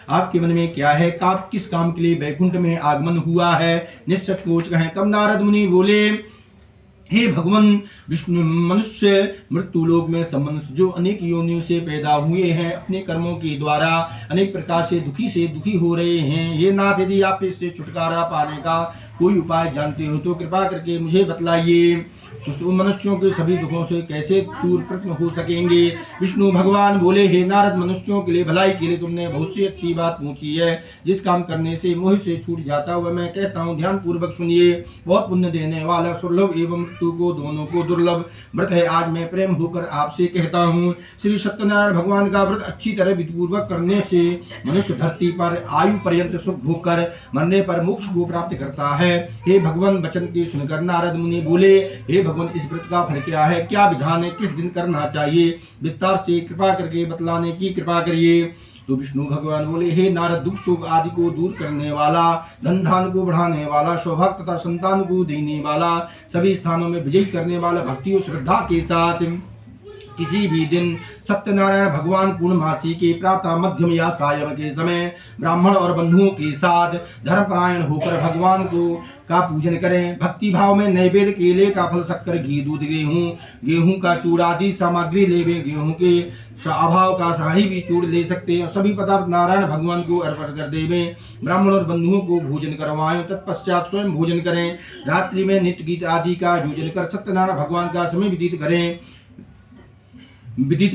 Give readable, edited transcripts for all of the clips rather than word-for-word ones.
आपके मन में क्या है, आप किस काम के लिए वैकुंठ में आगमन हुआ है, निसंकोच कहें। तब नारद मुनि बोले, हे भगवान विष्णु, मनुष्य मृत्युलोक में सब मनुष्य जो अनेक योनियों से पैदा हुए हैं, अपने कर्मों के द्वारा अनेक प्रकार से दुखी हो रहे हैं। ये नाथ, यदि आप इससे छुटकारा पाने का कोई उपाय जानते हो तो कृपा करके मुझे बतलाइए। उस मनुष्यों के सभी दुखों से कैसे दूर प्रश्न हो सकेंगे। विष्णु भगवान बोले, हे नारद, मनुष्यों के लिए भलाई के लिए तुमने बहुत सी अच्छी बात पूछी है। जिस काम करने से मोह से छूट जाता हुआ मैं कहता हूँ, ध्यान पूर्वक सुनिए। बहुत पुण्य देने वाला, सुलभ एवं मृत्यु को दोनों को दुर्लभ व्रत है। आज मैं प्रेम होकर आपसे कहता हूँ, श्री सत्यनारायण भगवान का व्रत अच्छी तरह विधिपूर्वक करने से मनुष्य धरती पर आयु पर्यंत सुख भोग कर मरने पर मोक्ष को प्राप्त करता है। हे भगवान, वचन की सुनकर नारद मुनि बोले, हे भगवान, इस व्रत का फल क्या है, क्या विधान है, किस दिन करना चाहिए, विस्तार से कृपा करके बतलाने की कृपा करिए। तो विष्णु भगवान बोले, हे नारद, दुख सुख आदि को दूर करने वाला, धन धान को बढ़ाने वाला, सौभाग्य तथा संतान को देने वाला, सभी स्थानों में विजय करने वाला, भक्ति और श्रद्धा के साथ किसी भी दिन सत्यनारायण भगवान पूर्णमासी के प्रातः, मध्यम या सायं के समय ब्राह्मण और बंधुओं के साथ धर्मपरायण होकर भगवान को का पूजन करें। भक्ति भाव में नैवेद्य केले का फल, शक्कर, घी, दूध, गेहूं का चूड़ आदि सामग्री लेवे। गेहूं के अभाव का साड़ी भी चूड़ ले सकते हैं। सभी पदार्थ नारायण भगवान को अर्पण कर देवे। ब्राह्मण और बंधुओं को भोजन करवाएं, तत्पश्चात स्वयं भोजन करें। रात्रि में नित्य गीत आदि का भोजन कर सत्यनारायण भगवान का समय व्यतीत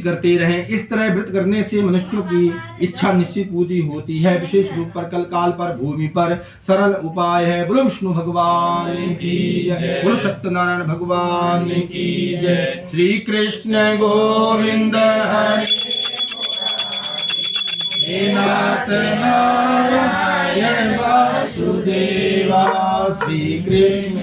करते रहें। इस तरह व्रत करने से मनुष्यों की इच्छा निश्चित पूरी होती है। विशेष रूप पर कल काल पर भूमि पर सरल उपाय है। बोलो विष्णु भगवान की जय, बोलो सत्यनारायण भगवान की जय। श्री कृष्ण गोविंद हरे नाथ नारायण वासुदेवा। श्री कृष्ण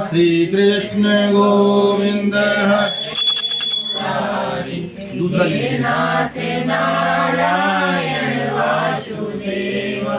श्री कृष्ण गोविंद हरे। दूसरा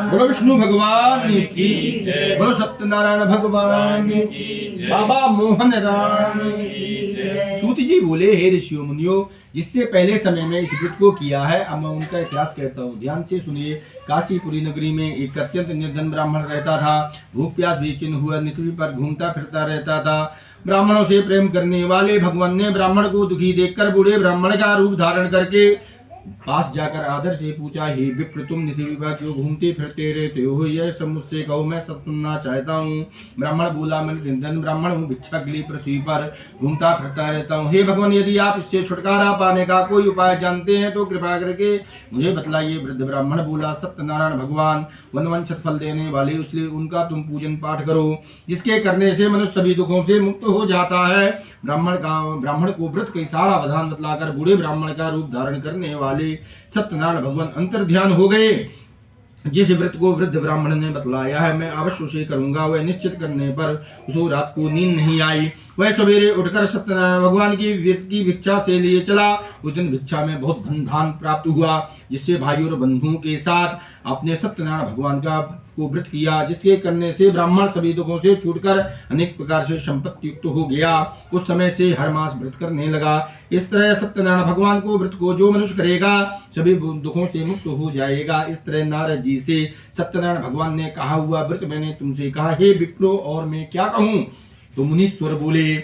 बोलो विष्णु भगवान की जय, बोलो सत्यनारायण भगवान की जय, बाबा मोहन राम की जय। सूत जी बोले, हे ऋषियों मुनियों, जिससे पहले समय में इस व्रत को किया है, अब मैं उनका इतिहास कहता हूँ। ध्यान से सुनिए। काशीपुरी नगरी में एक अत्यंत निर्धन ब्राह्मण रहता था। भूख प्यास बेचैन हुआ पृथ्वी पर घूमता फिरता रहता था। ब्राह्मणों से प्रेम करने वाले भगवान ने ब्राह्मण को दुखी देखकर बूढ़े ब्राह्मण का रूप धारण करके पास जाकर आदर से पूछा, हे विप्र, तुम पृथ्वी पर क्यों घूमते फिरते रहते हो? यह सब मुझसे कहो, मैं सब सुनना चाहता हूँ। ब्राह्मण बोला, मैं निर्धन ब्राह्मण हूँ, भिक्षा के लिए पृथ्वी पर घूमता फिरता रहता हूँ। हे भगवान, यदि आप इससे छुटकारा पाने का कोई उपाय जानते हैं तो कृपा करके मुझे बतलाइए। वृद्ध ब्राह्मण बोला, सत्यनारायण भगवान वनवंशत फल देने वाले, इसलिए उनका तुम पूजन पाठ करो, जिसके करने से मनुष्य सभी दुखों से मुक्त हो जाता है। ब्राह्मण को व्रत के सारा विधान बतलाकर बूढ़े ब्राह्मण का रूप धारण करने वाले सत्यनारायण भगवान अंतर ध्यान हो गए। जिस व्रत को वृद्ध ब्राह्मण ने बतलाया है, मैं अवश्य उसे करूंगा। वह निश्चित करने पर उसको रात को नींद नहीं आई। वह सवेरे उठकर सत्यनारायण भगवान की व्रत की भिक्षा से लिए चला। उस दिन भिक्षा में बहुत धन धान प्राप्त हुआ, जिससे भाइयों और बंधुओं के साथ अपने सत्यनारायण भगवान को व्रत किया, जिसके करने से ब्राह्मण सभी दुखों से छूटकर अनेक प्रकार से संपत्ति युक्त हो गया। उस समय से हर मास व्रत करने लगा। इस तरह सत्यनारायण भगवान को व्रत को जो मनुष्य करेगा सभी दुखों से मुक्त हो जाएगा। इस तरह नारद जी से सत्यनारायण भगवान ने कहा हुआ व्रत मैंने तुमसे कहा। हे विप्रो, और मैं क्या कहूँ? तो मुनीश्वर बोले,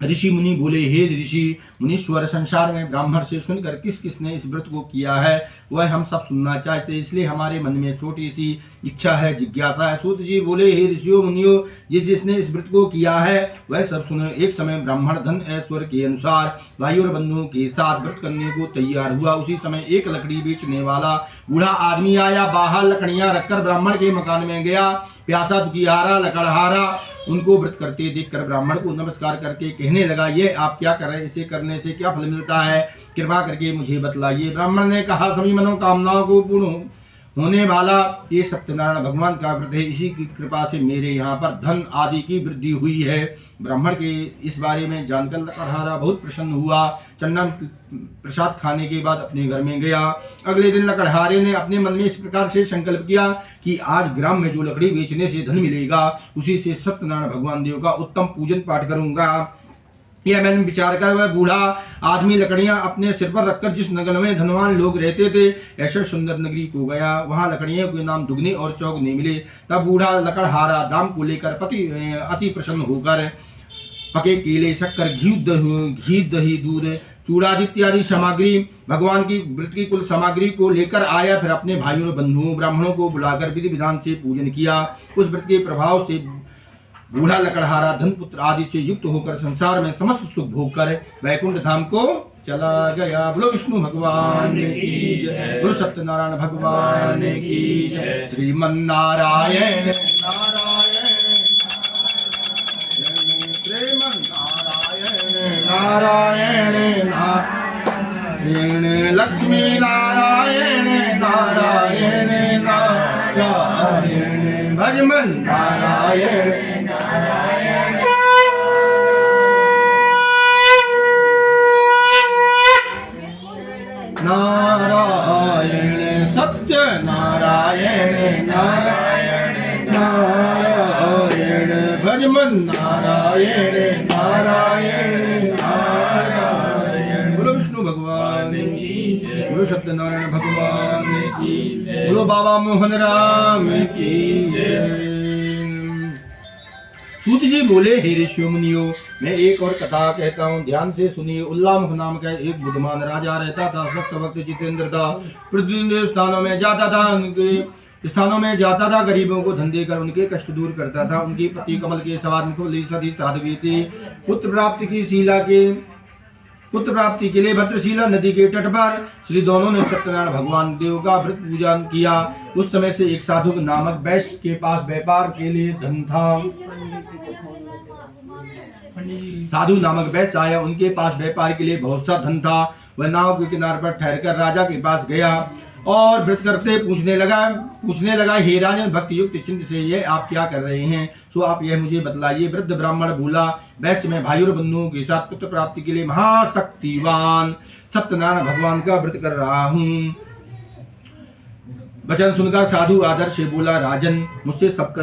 ऋषि मुनि बोले, हे ऋषि मुनीश्वर, संसार में ब्राह्मण से सुनकर किस किसने इस व्रत को किया है वह हम सब सुनना चाहते हैं, इसलिए हमारे मन में छोटी सी इच्छा है, जिज्ञासा है। सूत जी बोले, हे ऋषियों मुनियों, जिसने इस व्रत को किया है वह सब सुनो। एक समय ब्राह्मण धन ऐश्वर्य के अनुसार भाई और बंधुओं के साथ व्रत करने को तैयार हुआ। उसी समय एक लकड़ी बेचने वाला बूढ़ा आदमी आया। बाहर लकड़ियां रखकर ब्राह्मण के मकान में गया। प्यासा दुखियारा लकड़हारा उनको व्रत करते देखकर ब्राह्मण को नमस्कार करके कहने लगा, ये आप क्या कर रहे हैं? इसे करने से क्या फल मिलता है? कृपा करके मुझे बतलाइए। ब्राह्मण ने कहा, सभी मनोकामनाओं को पूर्ण होने वाला ये सत्यनारायण भगवान का व्रत है। इसी की कृपा से मेरे यहाँ पर धन आदि की वृद्धि हुई है। ब्राह्मण के इस बारे में जानकर लकड़हारा बहुत प्रसन्न हुआ। चंदन प्रसाद खाने के बाद अपने घर में गया। अगले दिन लकड़हारे ने अपने मन में इस प्रकार से संकल्प किया कि आज ग्राम में जो लकड़ी बेचने से धन मिलेगा उसी से सत्यनारायण भगवान देव का उत्तम पूजन पाठ करूंगा। यह मैंने विचार कर वह बूढ़ा आदमी लकड़ियां अपने सिर पर रखकर जिस नगर में धनवान लोग रहते थे ऐसे सुंदर नगरी को गया। वहां लकड़ियों के नाम दुगनी और चौगनी मिले। तब बूढ़ा लकड़हारा दाम को लेकर अति प्रसन्न होकर पके केले, शक्कर, घी, दही, दूध, चूड़ादि इत्यादि सामग्री भगवान की व्रत की कुल सामग्री को लेकर आया। फिर अपने भाइयों, बंधुओं, ब्राह्मणों को बुलाकर विधि विधान से पूजन किया। उस व्रत के प्रभाव से बूढ़ा लकड़हारा धन पुत्र आदि से युक्त होकर संसार में समस्त सुख भोग कर वैकुंठ धाम को चला गया। बोलो विष्णु भगवान की जय, बोलो सत्यनारायण भगवान की जय। श्रीमन नारायण नारायण श्रीमन नारायण नारायण नारायण लक्ष्मी नारायण नारायण नारायण भजमन नारायण नारायण नारायण सत्य नारायण नारायण नारायण भजमन नारायण नारायण नारायण। बोलो विष्णु भगवान की जय, बोलो सत्यनारायण भगवान की जय, बोलो बाबा मोहन राम की जय। सूत जी बोले, हे ऋषियों मुनियों, मैं एक और कथा कहता हूँ, ध्यान से सुनिए। उल्लामुख नाम का एक बुद्धिमान राजा रहता था। सत्य वक्त जितेंद्र था। प्रतिदिन स्थानों में जाता था, गरीबों को धन देकर उनके कष्ट दूर करता था। उनकी पति कमल के सवाद मुख सदी साध्वी थी। पुत्र प्राप्ति के लिए भद्रशिला नदी के तट पर श्री दोनों ने सत्यनारायण भगवान देव का व्रत पूजन किया। उस समय से एक साधु नामक वैश्य के पास व्यापार के लिए धन था। साधु नामक वैश्य आया, उनके पास व्यापार के लिए बहुत सा धन था। वह नाव के किनारे पर ठहरकर राजा के पास गया और व्रत करते पूछने लगा, हे राजन, भक्ति युक्त चिंत से ये आप क्या कर रहे हैं? सो आप यह मुझे बतलाइए। वृद्ध ब्राह्मण बोला, वैश्य मैं भाइयों और बंधुओं के साथ पुत्र प्राप्ति के लिए महाशक्तिवान सत्यनारायण भगवान का व्रत कर रहा हूँ। वचन सुनकर साधु आदर से बोला, राजन, मुझसे सब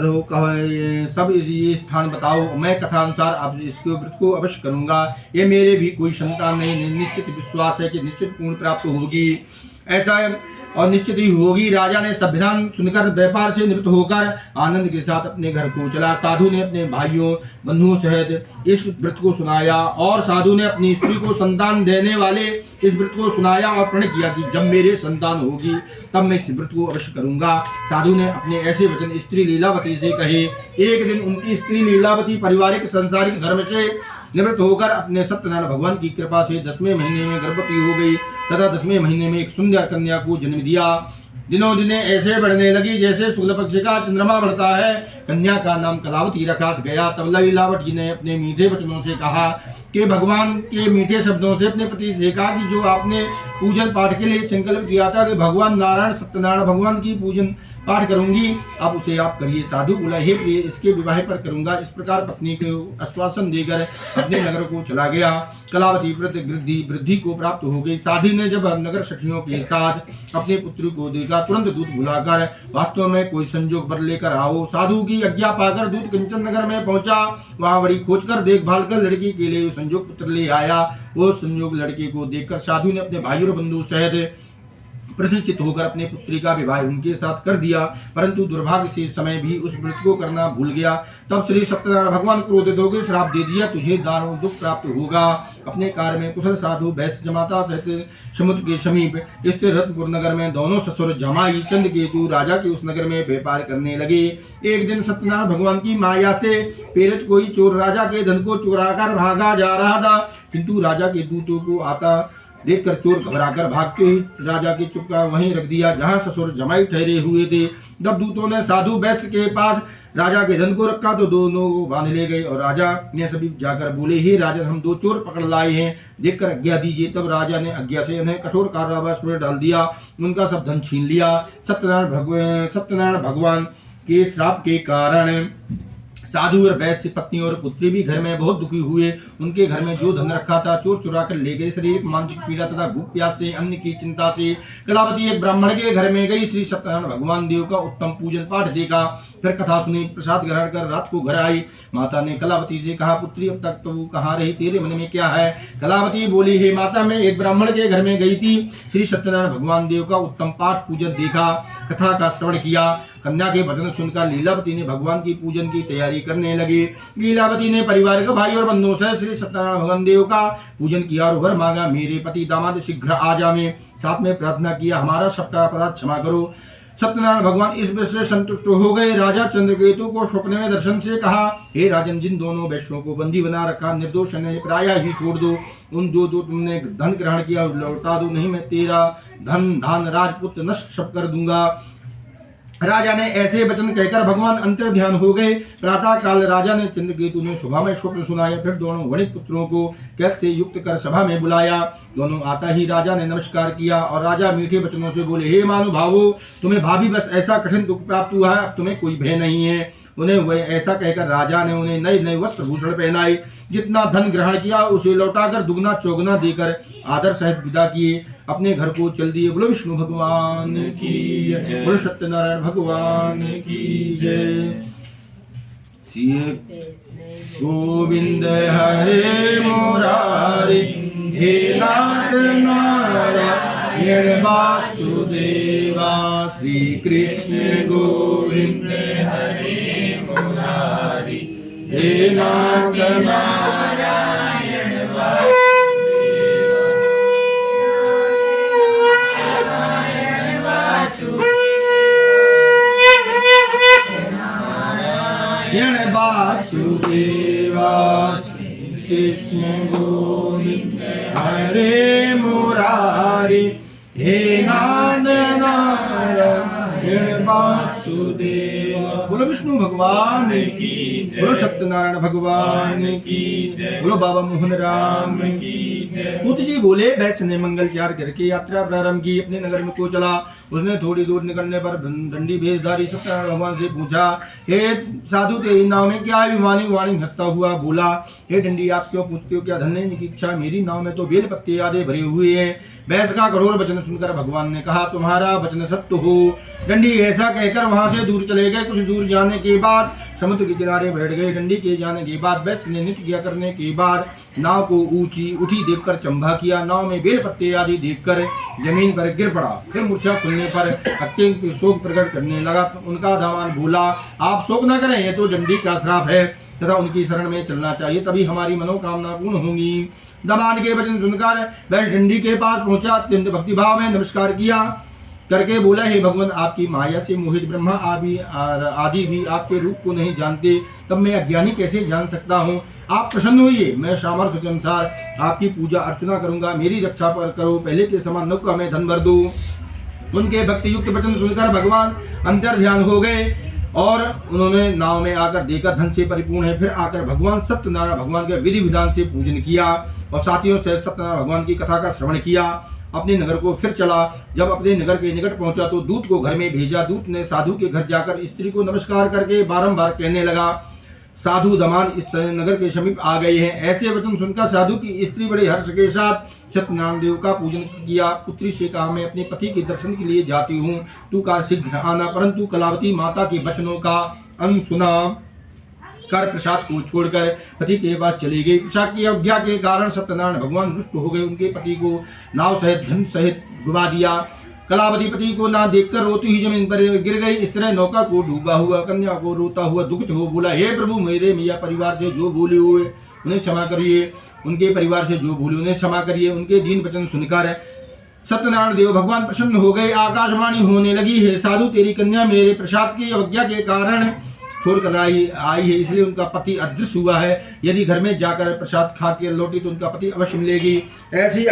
ये स्थान बताओ। मैं कथा अनुसार अब इसके व्रत को अवश्य करूंगा। ये मेरे भी कोई संतान नहीं, निश्चित विश्वास है कि निश्चित पूर्ण प्राप्त होगी। ऐसा और निश्चित ही होगी। राजा ने सब विधान सुनकर व्यापार से निवृत्त होकर आनंद के साथ अपने घर को चला। साधु ने अपने भाइयों बंधुओं सहित इस व्रत को सुनाया और साधु ने अपनी स्त्री को संतान देने वाले इस व्रत को सुनाया और प्रण किया कि जब मेरे संतान होगी तब मैं इस व्रत को अवश्य करूंगा। साधु ने अपने ऐसे वचन स्त्री लीलावती से कहे। एक दिन उनकी स्त्री लीलावती पारिवारिक संसारिक धर्म से निवृत्त होकर अपने सत्यनारायण भगवान की कृपा से 10वें महीने में गर्भवती हो गई तथा 10वें महीने में एक सुंदर कन्या को जन्म दिया। दिनों दिन ऐसे बढ़ने लगी जैसे शुक्ल पक्ष का चंद्रमा बढ़ता है। कन्या का नाम कलावती रखा गया। तब लीलावती ने अपने मीठे वचनों से कहा कि भगवान के मीठे शब्दों से अपने पति से कहा कि जो आपने पूजन पाठ के लिए संकल्प किया था कि भगवान नारायण सत्यनारायण भगवान की पूजन पाठ करूंगी, अब उसे आप करिए। साधु बोला, हे प्रिय, इसके विवाह पर करूंगा। इस प्रकार पत्नी को आश्वासन देकर अपने नगर को चला गया। कलावती वृद्धि को प्राप्त हो गई। साधु ने जब नगर सखियों के साथ अपने पुत्र को देखा, तुरंत दूत बुलाकर वास्तव में कोई संजोग बर लेकर आओ। साधु की आज्ञा पाकर दूत कंचन नगर में पहुंचा। वहां बड़ी खोज कर देखभाल कर लड़की के लिए संजोग पुत्र ले आया। वो संजोग लड़के को देखकर साधु ने अपने भाई और बंधु सहित प्रसन्नचित होकर अपने पुत्री का विवाह उनके साथ कर दिया। परंतु दुर्भाग्य से समय भी उस व्रत को करना भूल गया। तब श्री सत्यनारायण भगवान क्रोधित होकर श्राप दे दिया, तुझे दारुण दुख प्राप्त होगा। अपने कार्य में कुशल साधु वैश्य जमाता सहित समुद्र के समीप स्थित रत्नपुर नगर में दोनों ससुर जमाई चंद केतु राजा के उस नगर में व्यापार करने लगे। एक दिन सत्यनारायण भगवान की माया से प्रेरित कोई चोर राजा के धन को चुरा कर भागा जा रहा था, किंतु राजा के दूतों को देखकर चोर घबराकर भागते ही राजा के चुपका वहीं रख दिया जहां ससुर जमाई ठहरे हुए थे। जब दूतों ने साधु वैश्य के पास राजा के धन को रखा तो दोनों को बांध ले गए और राजा ने सभी जाकर बोले, हे राजन, हम 2 चोर पकड़ लाए हैं, देखकर आज्ञा दीजिए। तब राजा ने आज्ञा से उन्हें कठोर कारावास में डाल दिया, उनका सब धन छीन लिया। सत्यनारायण भगवान के श्राप के कारण साधु और वैश्य पत्नी और पुत्री भी घर में बहुत दुखी हुए। उनके घर में जो धन रखा था चोर चुरा कर ले गए। शारीरिक मानसिक पीड़ा तथा भूख प्यास से, अन्न की चिंता से कलावती एक ब्राह्मण के घर में गई। श्री सत्यनारायण भगवान देव का उत्तम पूजन पाठ देखा, फिर कथा सुनी, प्रसाद ग्रहण कर रात को घर आई। माता ने कलावती से कहा, पुत्री अब तक तो कहाँ रही, तेरे मन में क्या है? कलावती बोली, हे माता, मैं एक ब्राह्मण के घर में गई थी, श्री सत्यनारायण भगवान देव का उत्तम पाठ पूजन देखा, कथा का श्रवण किया। कन्या के वचन सुनकर लीलावती ने भगवान की पूजन की तैयारी करने लगी। लीलावती ने परिवार के भाई और बंधुओं से श्री सत्यनारायण भगवान देव का पूजन किया और वर मांगा, मेरे पति दामाद शीघ्र आ जावे। साथ में प्रार्थना किया, हमारा सबका अपराध क्षमा करो। सत्यनारायण भगवान इस विषय से संतुष्ट हो गए। राजा चंद्रकेतु को स्वप्न में दर्शन से कहा, हे राजन, जिन दोनों वैश्यों को बंदी बना रखा निर्दोष ने प्राय ही छोड़ दो। उन जो तुमने धन ग्रहण किया लौटा दो, नहीं मैं तेरा धन धान राजपुत्र नष्ट सब कर दूंगा। राजा ने ऐसे वचन कहकर भगवान अंतर ध्यान हो गए। प्रातः काल राजा ने चंद्रकेतु ने सुबह में स्वप्न सुनाया, फिर दोनों वणिक पुत्रों को कैद से युक्त कर सभा में बुलाया। दोनों आता ही राजा ने नमस्कार किया और राजा मीठे वचनों से बोले, हे महानुभावों, तुम्हें भाभी बस ऐसा कठिन दुख प्राप्त हुआ है, अब तुम्हें कोई भय नहीं है। उन्हें वह ऐसा कहकर राजा ने उन्हें नए नए वस्त्र भूषण पहनाए। जितना धन ग्रहण किया उसे लौटाकर दुगना चौगुना देकर आदर सहित विदा किए, अपने घर को चल दिए। बोलो विष्णु भगवान की जय, बोलो सत्यनारायण भगवान की जय। गोविंद हरे मुरारी, हे नाथ नारायण वासुदेवा। श्री कृष्ण गोविंद हरे मुरारी, हे नाथ नारायण वासुदेवा। वासुदेवा। श्री कृष्ण गोविंद हरे मुरारी, हे नाथ नारायण वासुदेवा। बोलो विष्णु भगवान की जय, बोलो सत्यनारायण भगवान की जय, बोलो बाबा मोहन राम की जय। सूत जी बोले, वैश्य ने मंगलचार करके यात्रा प्रारंभ की, अपने नगर में को चला। उसने थोड़ी दूर निकलने पर दंडी भेषधारी सत्यनारायण भगवान से पूछा, हे साधु, तेरी नाव में क्या है? वाणी वाणी हंसता हुआ बोला, हे डंडी, आप क्यों पूछते हो? क्या धन लेने की इच्छा? मेरी नाव में तो बेल पत्ते आदि भरे हुए हैं। वैश्य का कठोर वचन सुनकर भगवान ने कहा, तुम्हारा वचन सत्य हो। डंडी ऐसा कहकर वहां से दूर चले गए। कुछ दूर जाने के बाद समुद्र के किनारे बैठ गए। डंडी के जाने के बाद वैश्य ने नृत्य किया करने के बाद नाव को ऊंची उठी देखकर चंबा किया। नाव में बेल पत्ते आदि देखकर जमीन पर गिर पड़ा। फिर मूर्छा खुलने पर अत्यंत शोक प्रकट करने लगा। उनका दामान बोला, आप शोक न करें, ये तो डंडी का श्राप है तथा उनकी शरण में चलना चाहिए, तभी हमारी मनोकामना पूर्ण होंगी। दामान के वचन सुनकर वह डंडी के पास पहुंचा, अत्यंत भक्तिभाव में नमस्कार किया करके बोला, हे भगवान, आपकी माया से मोहित ब्रह्मा आदि भी आपके रूप को नहीं जानते, तब मैं अज्ञानी कैसे जान सकता हूँ? आप प्रसन्न होइए, मैं सामर्थ्य के अनुसार आपकी पूजा अर्चना करूंगा। मेरी रक्षा पर करो, पहले के समान नौका में धन भर दो। उनके भक्ति युक्त वचन सुनकर भगवान अंतर ध्यान हो गए और उन्होंने नाव में आकर देखा धन से परिपूर्ण है। फिर आकर भगवान सत्यनारायण भगवान के विधि विधान से पूजन किया और साथियों से सत्यनारायण भगवान की कथा का श्रवण किया। अपने नगर को फिर चला। जब अपने नगर के निकट पहुंचा तो दूत को घर में भेजा। दूत ने साधु के घर जाकर स्त्री को नमस्कार करके बारंबार कहने लगा, साधु दमान इस नगर के समीप आ गए हैं। ऐसे वचन सुनकर साधु की स्त्री बड़े हर्ष के साथ सत्यनारायण देव का पूजन किया। पुत्री से कहा, मैं अपने पति के दर्शन के लिए जाती हूँ, तू का शीघ्र आना। परंतु कलावती माता के वचनों का अनसुना कर प्रसाद को छोड़कर पति के पास चली गई। प्रसाद की अवज्ञा के कारण सत्यनारायण भगवान रुष्ट हो गए। उनके पति को नाव सहित धन सहित डुबा दिया। कलावती पति को ना देखकर रोती हुई जमीन पर गिर गई। इस तरह नौका को डूबा हुआ कन्या को रोता हुआ दुखित हो बोला, हे प्रभु, मेरे मियाँ परिवार से जो भूले हुए उन्हें क्षमा करिए, उनके परिवार से जो भूले उन्हें क्षमा करिए। उनके दीन वचन सुनकर सत्यनारायण देव भगवान प्रसन्न हो गए। आकाशवाणी होने लगी, हे साधु, तेरी कन्या मेरे प्रसाद की अवज्ञा के कारण छोड़कर आई है, इसलिए उनका पति अदृश्य हुआ है। यदि घर में जाकर प्रसाद खा के लौटी तो उनका पति अवश्य मिलेगी। ऐसी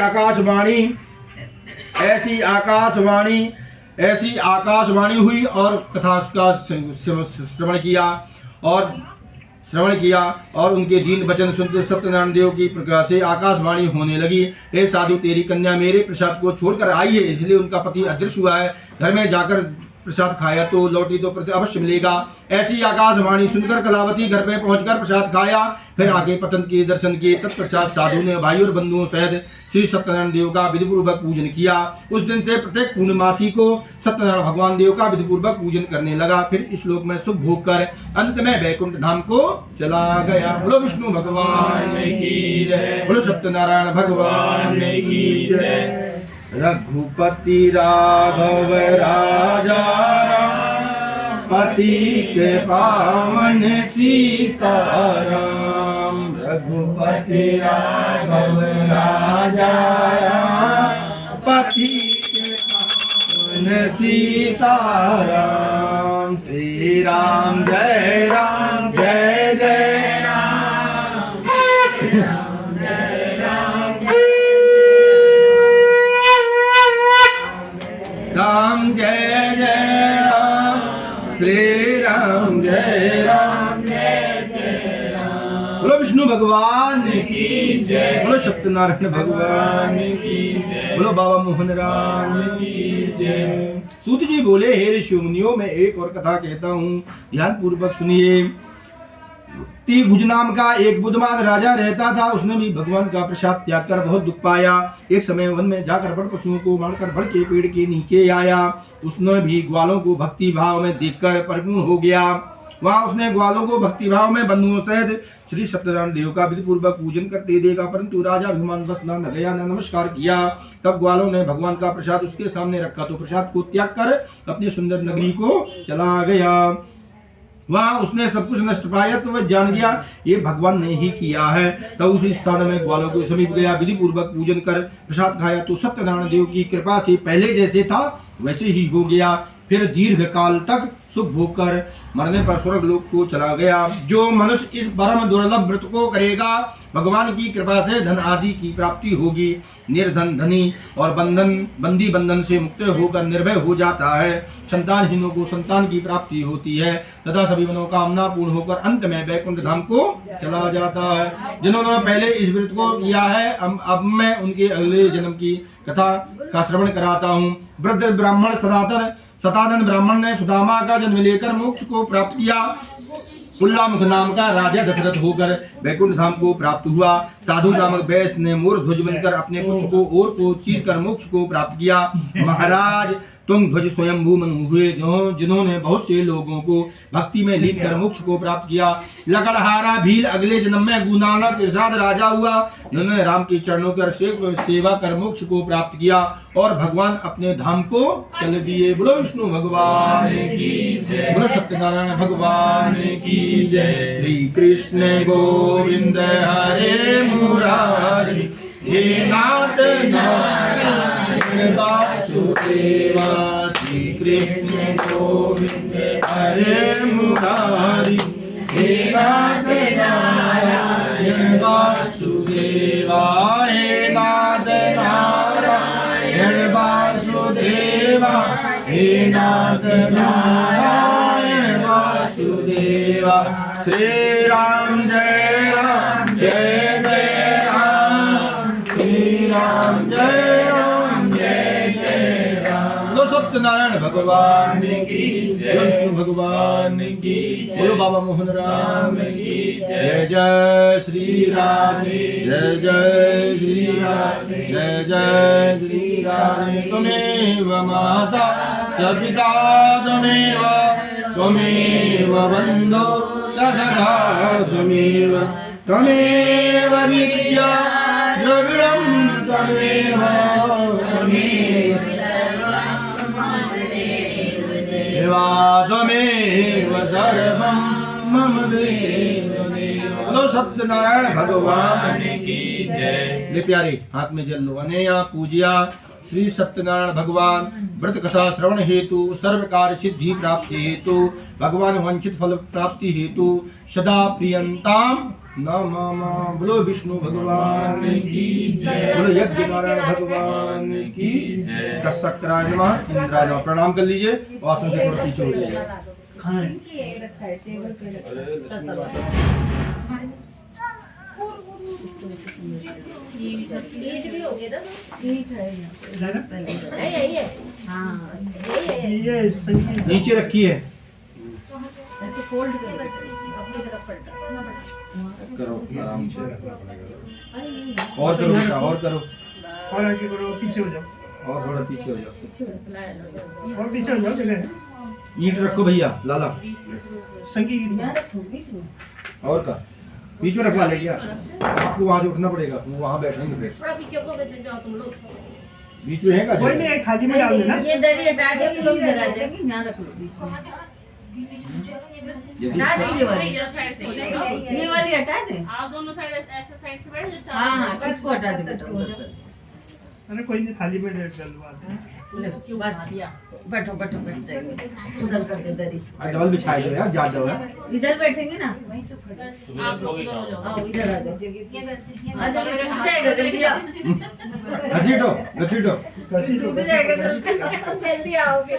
आकाशवाणी हुई और कथा का श्रवण किया और उनके दीन वचन सुनते सत्यनारायण देव की प्रकाश से आकाशवाणी होने लगी। हे साधु, तेरी कन्या मेरे प्रसाद को छोड़कर आई है, इसलिए उनका पति अदृश्य हुआ है। घर में जाकर प्रसाद खाया तो लौटी तो अवश्य मिलेगा। ऐसी आकाशवाणी सुनकर कलावती घर में पहुंचकर प्रसाद खाया, फिर आगे पतन के दर्शन किए। तत्पश्चात साधु ने भाई और बंधुओं सहित श्री सत्यनारायण देव का विधिपूर्वक पूजन किया। उस दिन से प्रत्येक पूर्णमासी को सत्यनारायण भगवान देव का विधिपूर्वक पूजन करने लगा। फिर इस लोक में सुख भोग कर अंत में वैकुंठ धाम को चला गया। बोलो विष्णु भगवान की जय, बोलो सत्यनारायण भगवान की जय। रघुपति राघव राजा राम, पति के पावन सीताराम। रघुपति राघव राजा राम, पति के पावन सीताराम। श्री राम जय जय राम, राम जय जय राम, श्री राम जय जय राम। बोलो विष्णु भगवान की जय, बोलो सत्यनारायण भगवान की जय, बोलो बाबा मोहन राम की जय। सूत जी बोले, हे ऋषि मुनियों, मैं एक और कथा कहता हूँ, ध्यान पूर्वक सुनिए। तिघुज नाम का एक बुद्धिमान राजा रहता था। उसने भी भगवान का प्रसाद त्याग कर बहुत दुख पाया। एक समय वन में जाकर बड़ पशुओं को मारकर बड़ के पेड़ के नीचे आया। उसने भी ग्वालों को भक्ति भाव में देखकर परिपूर्ण हो गया। वहां उसने ग्वालों को भक्ति भाव में बंधुओं सहित श्री सत्यनारायण देव का विधिपूर्वक पूजन करते देखा, परंतु राजा अभिमान बस न गया, न नमस्कार किया। तब ग्वालों ने भगवान का प्रसाद उसके सामने रखा तो प्रसाद को त्याग कर अपनी सुंदर नगरी को चला गया। वहां उसने सब कुछ नष्ट पाया तो वह जान गया ये भगवान ने ही किया है। तब उसी स्थान में ग्वालों के समीप गया, विधि पूर्वक पूजन कर प्रसाद खाया तो सत्यनारायण देव की कृपा से पहले जैसे था वैसे ही हो गया। फिर दीर्घ काल तक सुख भोग कर मरने पर स्वर्ग लोक को चला गया। जो मनुष्य इस परम दुर्लभ व्रत को करेगा, भगवान की कृपा से धन आदि की प्राप्ति होगी। निर्धन धनी और बंदी बंधन से मुक्त होकर निर्भय हो जाता है। संतानहीनों को संतान की प्राप्ति होती है तथा सभी मनोकामना पूर्ण होकर अंत में वैकुंठ धाम को चला जाता है। जिन्होंने पहले इस व्रत को किया है, अब मैं उनके अगले जन्म की कथा का श्रवण कराता हूँ। वृद्ध ब्राह्मण सतानंद ब्राह्मण ने सुदामा का जन्म लेकर मोक्ष को प्राप्त किया। उल्लामुख नाम का राजा दशरथ होकर वैकुंठ धाम को प्राप्त हुआ। साधु नामक वैश्य ने मोर ध्वज बनकर अपने पुत्र को और को चीर कर मोक्ष को प्राप्त किया। महाराज तुंग ध्वज स्वयंभू मनु हुए, जिन्होंने बहुत से लोगों को भक्ति में लीन कर मोक्ष को प्राप्त किया। लकड़हारा भील अगले जन्म में गुनानक इरशाद राजा हुआ, जिन्होंने राम के चरणों कर सेवा कर मोक्ष को प्राप्त किया और भगवान अपने धाम को चल दिए। बोलो विष्णु भगवान की जय, बोलो सत्यनारायण भगवान की जय। श्री कृष्ण गोविंद हरे मुरारी, हे नाथ नारायण वासुदेवा। श्री कृष्ण गोविंद हरे मुरारी, हे नाथ नारायण वासुदेवा। हे नाथ नारायण वासुदेवा, हे नाथ नारायण वासुदेवा। श्री राम जय राम जय जय राम, श्री राम जय राम। बोलो सत्यनारायण भगवान की जय, विष्णु भगवान की जय, बोलो बाबा मोहन राम की जय। जय श्री राम, जय जय श्री राम, जय जय श्री राम। त्वमेव माता च पिता त्वमेव बन्धो सखा त्वमेव विद्या द्रविणं त्वमेव त्वमेव सर्वं मम देव देव। बोलो सत्यनारायण भगवान की जय। ले प्यारे हाथ में जल लो। अनेया पूजिया श्री सत्यनारायण भगवान व्रत कथा श्रवण हेतु सर्व कार्य सिद्धि प्राप्ति हेतु भगवान वांछित फल प्राप्ति हेतु सदा प्रियंताम नमः। बोलो विष्णु भगवान की जय। बोलो यज्ञ नारायण भगवान की जय। दशक्राय नमः, इंद्राय नमः। प्रणाम कर लीजिए और आसन से थोड़ा पीछे हो जाइए। नीचे रखिए। करो आराम से। और करो बेटा, और करो। और आगे करो, पीछे हो जाओ। और थोड़ा पीछे हो जाओ। और पीछे हो जाओ जगह। ईंट रखो भैया लाला। संगीत और का बीच में रखवा ले क्या? आपको वहाँ से उठना पड़ेगा, वो वहाँ बैठेंगे फिर। थोड़ा पीछे को कैसे जाओ तुम लोग। बीच में है का? कोई नहीं, खाली में डाल देना। ये दरी हटा के लोग इधर आ जाएंगे, यहाँ रख लो बीच में। हटा दे ये वाली, ये वाली हटा दे। आप दोनों साइड ऐसे साइड से बैठ जाओ। हाँ हाँ, इसको हटा दे। अरे कोई नहीं, थाली में डलवा दे। बस बैठो बैठो, बैठ जाएंगे। उधर कर दे दरी। डबल बिछाए दो यार, जा जाओ यार। इधर बैठेंगे ना। आप लोग इधर हो जाओ। आओ इधर आ जाओ। आ जाओ, छूट जाएगा जल्दी आओ। घसीटो घसीटो। छूट जाएगा जल्दी। जल्दी आओगे।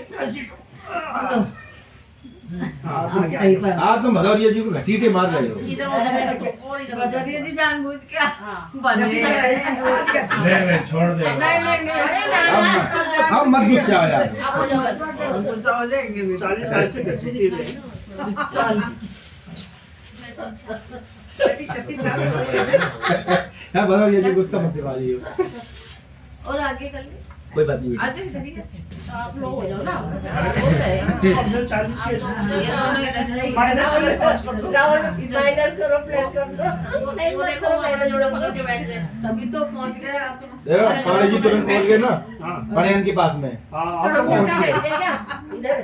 सही बात। आप तो भदौरिया जी को घसीटे मार रहे हो। इधर हो और इधर हो जाओ। बजरिया जी जानबूझ के हाँ। नहीं छोड़ दे। नहीं अब मत गुस्सा आ यार। आप हो जाओ बस। गुस्सा हो जाएंगे। 40 साल से घसीटी रहे। हाँ भदौरिया जी गुस्सा मत दिवाली हो। और आगे कर ले। कोई बात नहीं। आ जाओ तरीके से। आप लोग हो जाओ ना। हो गए। अब 40 के ये दोनों इधर माइनस माइनस करो प्लस कर दो। वो देखो मोटा जोड़ा पकड़ के बैठ गए। तभी तो पहुंच गए आप। देखो पांडे जी तुरंत पहुंच गए ना हाँ पणयन के पास में। हाँ, तो अब हम तो मोटा पहुंच गए। बैठ गए क्या इधर।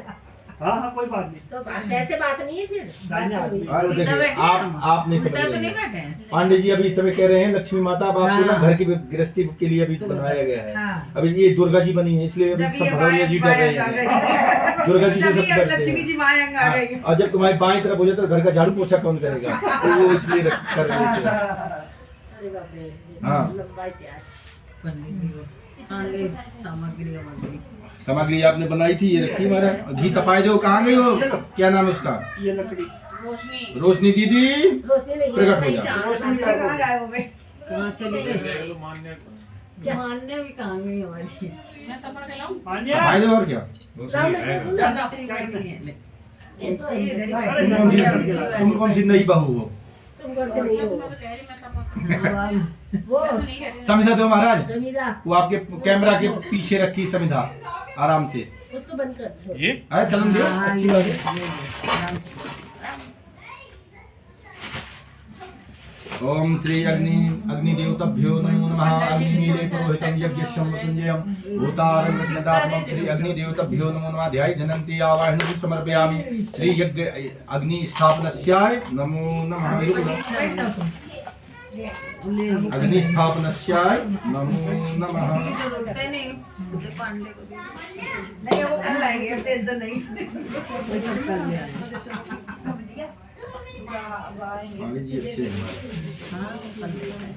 हाँ कोई बात नहीं। तो ऐसे बात नहीं है फिर। दाहिने हाथ में। और सीधा देखिए बैठे आप नहीं समझ उल्टा तो रहे नहीं हैं। बैठे हैं। पांडे जी अभी इस समय कह रहे हैं लक्ष्मी माता अब आपको ना हाँ। घर की गृहस्थी के लिए अभी बनाया गया है। हाँ। अभी ये दुर्गा जी बनी है इसलिए अभी जब सब ये भदौरिया जी डर रहे हैं। दुर्गा जी से जब सब ये डरते लक्ष्मी हैं। जी मायंग आ गई। और जब तुम्हारी बाएं तरफ हो जाए तो घर का झाड़ू पोछा कौन करेगा, तो वो इसलिए कर रहे थे। अरे बाप रे। हाँ। लंबा इतिहास। पंडित जी को आगे सामग्री हमारी। सामग्री आपने बनाई थी, ये रखी हमारा। घी तपाए दो, कहाँ गई हो? क्या नाम है उसका? ये लकड़ी रोशनी। रोशनी दीदी रोशनी नहीं प्रकट हो है। जाओ। रोशनी कहाँ गायब हो गए? कहाँ चली गई? मान्य भी कहाँ गई हमारी? मैं तपड़ के लाऊं। मान्या तपाए दो और क्या? लाऊं मैं देखूं ना। बैठी है, ले। ये तो ये इधर ही अरे बैठे। तुम कौन सी नई बहू हो? तुम कौन से नहीं हो। वो समिधा दो महाराज। जमीदा वो आपके कैमरा के पीछे रखी समिधा आराम से। उसको बंद कर दो। अरे चलन दो, हाँ, अच्छी ये बात है। ओम श्री अग्निदेवताभ्यो नमो नमः। अग्निमीले पुरोहितं यज्ञशं मृत्युंजयं भूतारं रत्नदात्मं श्री अग्निदेवताभ्यो नमो नमः। ध्याय धनन्ति आवाहनं समर्पयामि। श्री यज्ञ अग्नि स्थापनस्याय नमो नमः। अग्नि स्थापनस्याय नमो नमः। किसी की तो रुकते नहीं, मुझे पांडे को भी। नहीं वो कर लाएंगे, टेंशन नहीं। वो सब कर लिया है। पांडे जी अच्छे हैं। हाँ, कर लिया है।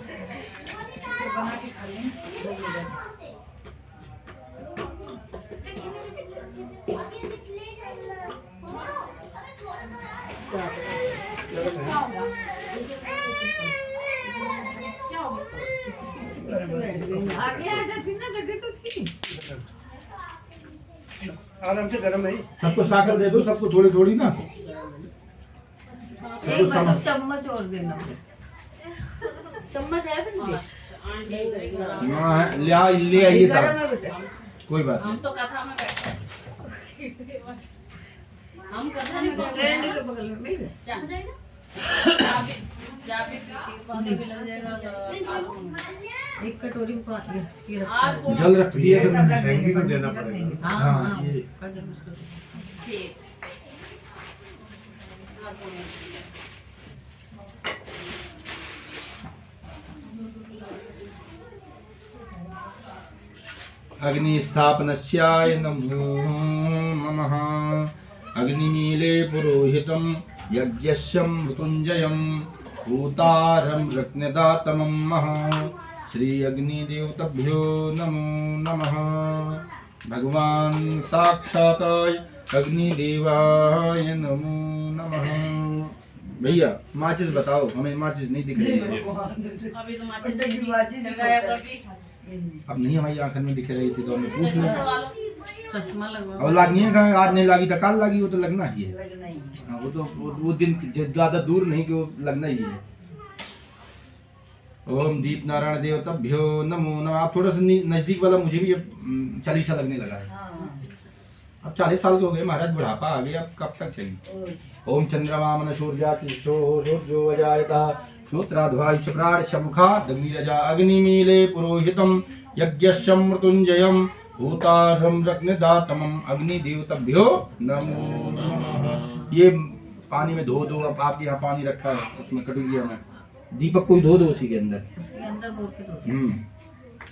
आगे आ जाती ना, जगह तो थी। आराम से गरम है। सबको साकल दे दो, सबको थोड़ी थोड़ी ना। एक बस अब चम्मच और देना। चम्मच है फिर हाँ, ले आइए गरम साहब, है बेटा। कोई बात हम नहीं। तो कथा में बैठे। हम कथा में स्टैंड के बगल में मिल गए। जाके पानी भी लग जाएगा। एक कटोरी में पानी ये रखा आज है। को जल रखी है तो महंगी को देना पड़ेगा। हाँ हाँ, हाँ ये। कर दे उसको। ठीक। अग्निस्थापनस्याय नमो नमः। अग्निमीले पुरोहितं यज्ञस्य मृत्युंजयं भूतारं रत्नदातमं महा। श्री अग्निदेवताभ्यो नमो नमः। भगवान साक्षात् अग्निदेवाय नमो नमः। भैया माचिस बताओ, हमें माचिस नहीं दिख रही है। अभी तो माचिस नहीं लगाया करती। अब नहीं हमारी आंखों में दिख रही थी तो हमें पूछ लें। चश्मा लगवा। अब लागनी है कहाँ, आज नहीं लगी तो कल लगी, वो तो लगना ही है। लगना ही है। हाँ, वो तो वो दिन ज्यादा दूर नहीं कि वो लगना ही है। ओम दीप नारायण देवताभ्यो नमो नमः। आप थोड़ा सा नजदीक वाला, मुझे भी अब चालीसा लगने लगा है। हाँ। अब 40 साल के हो गए महाराज, बुढ़ापा आ गया, अब कब तक चलेगी। ओम चंद्रमा मन सूर्यो अजायता श्रोत्राध्वायुष प्राण शमुखा दग्निरजा अग्निमीले पुरोहितं यज्ञस्य मृत्युंजयं भूतारं रत्नदातमं अग्निदेवताभ्यो नमो नमः। ये पानी में धो दो। अब आपके यहाँ पानी रखा है, उसमें कटोरिया में, दीपक को धो दो उसी के अंदर। उसके अंदर बोल के दो।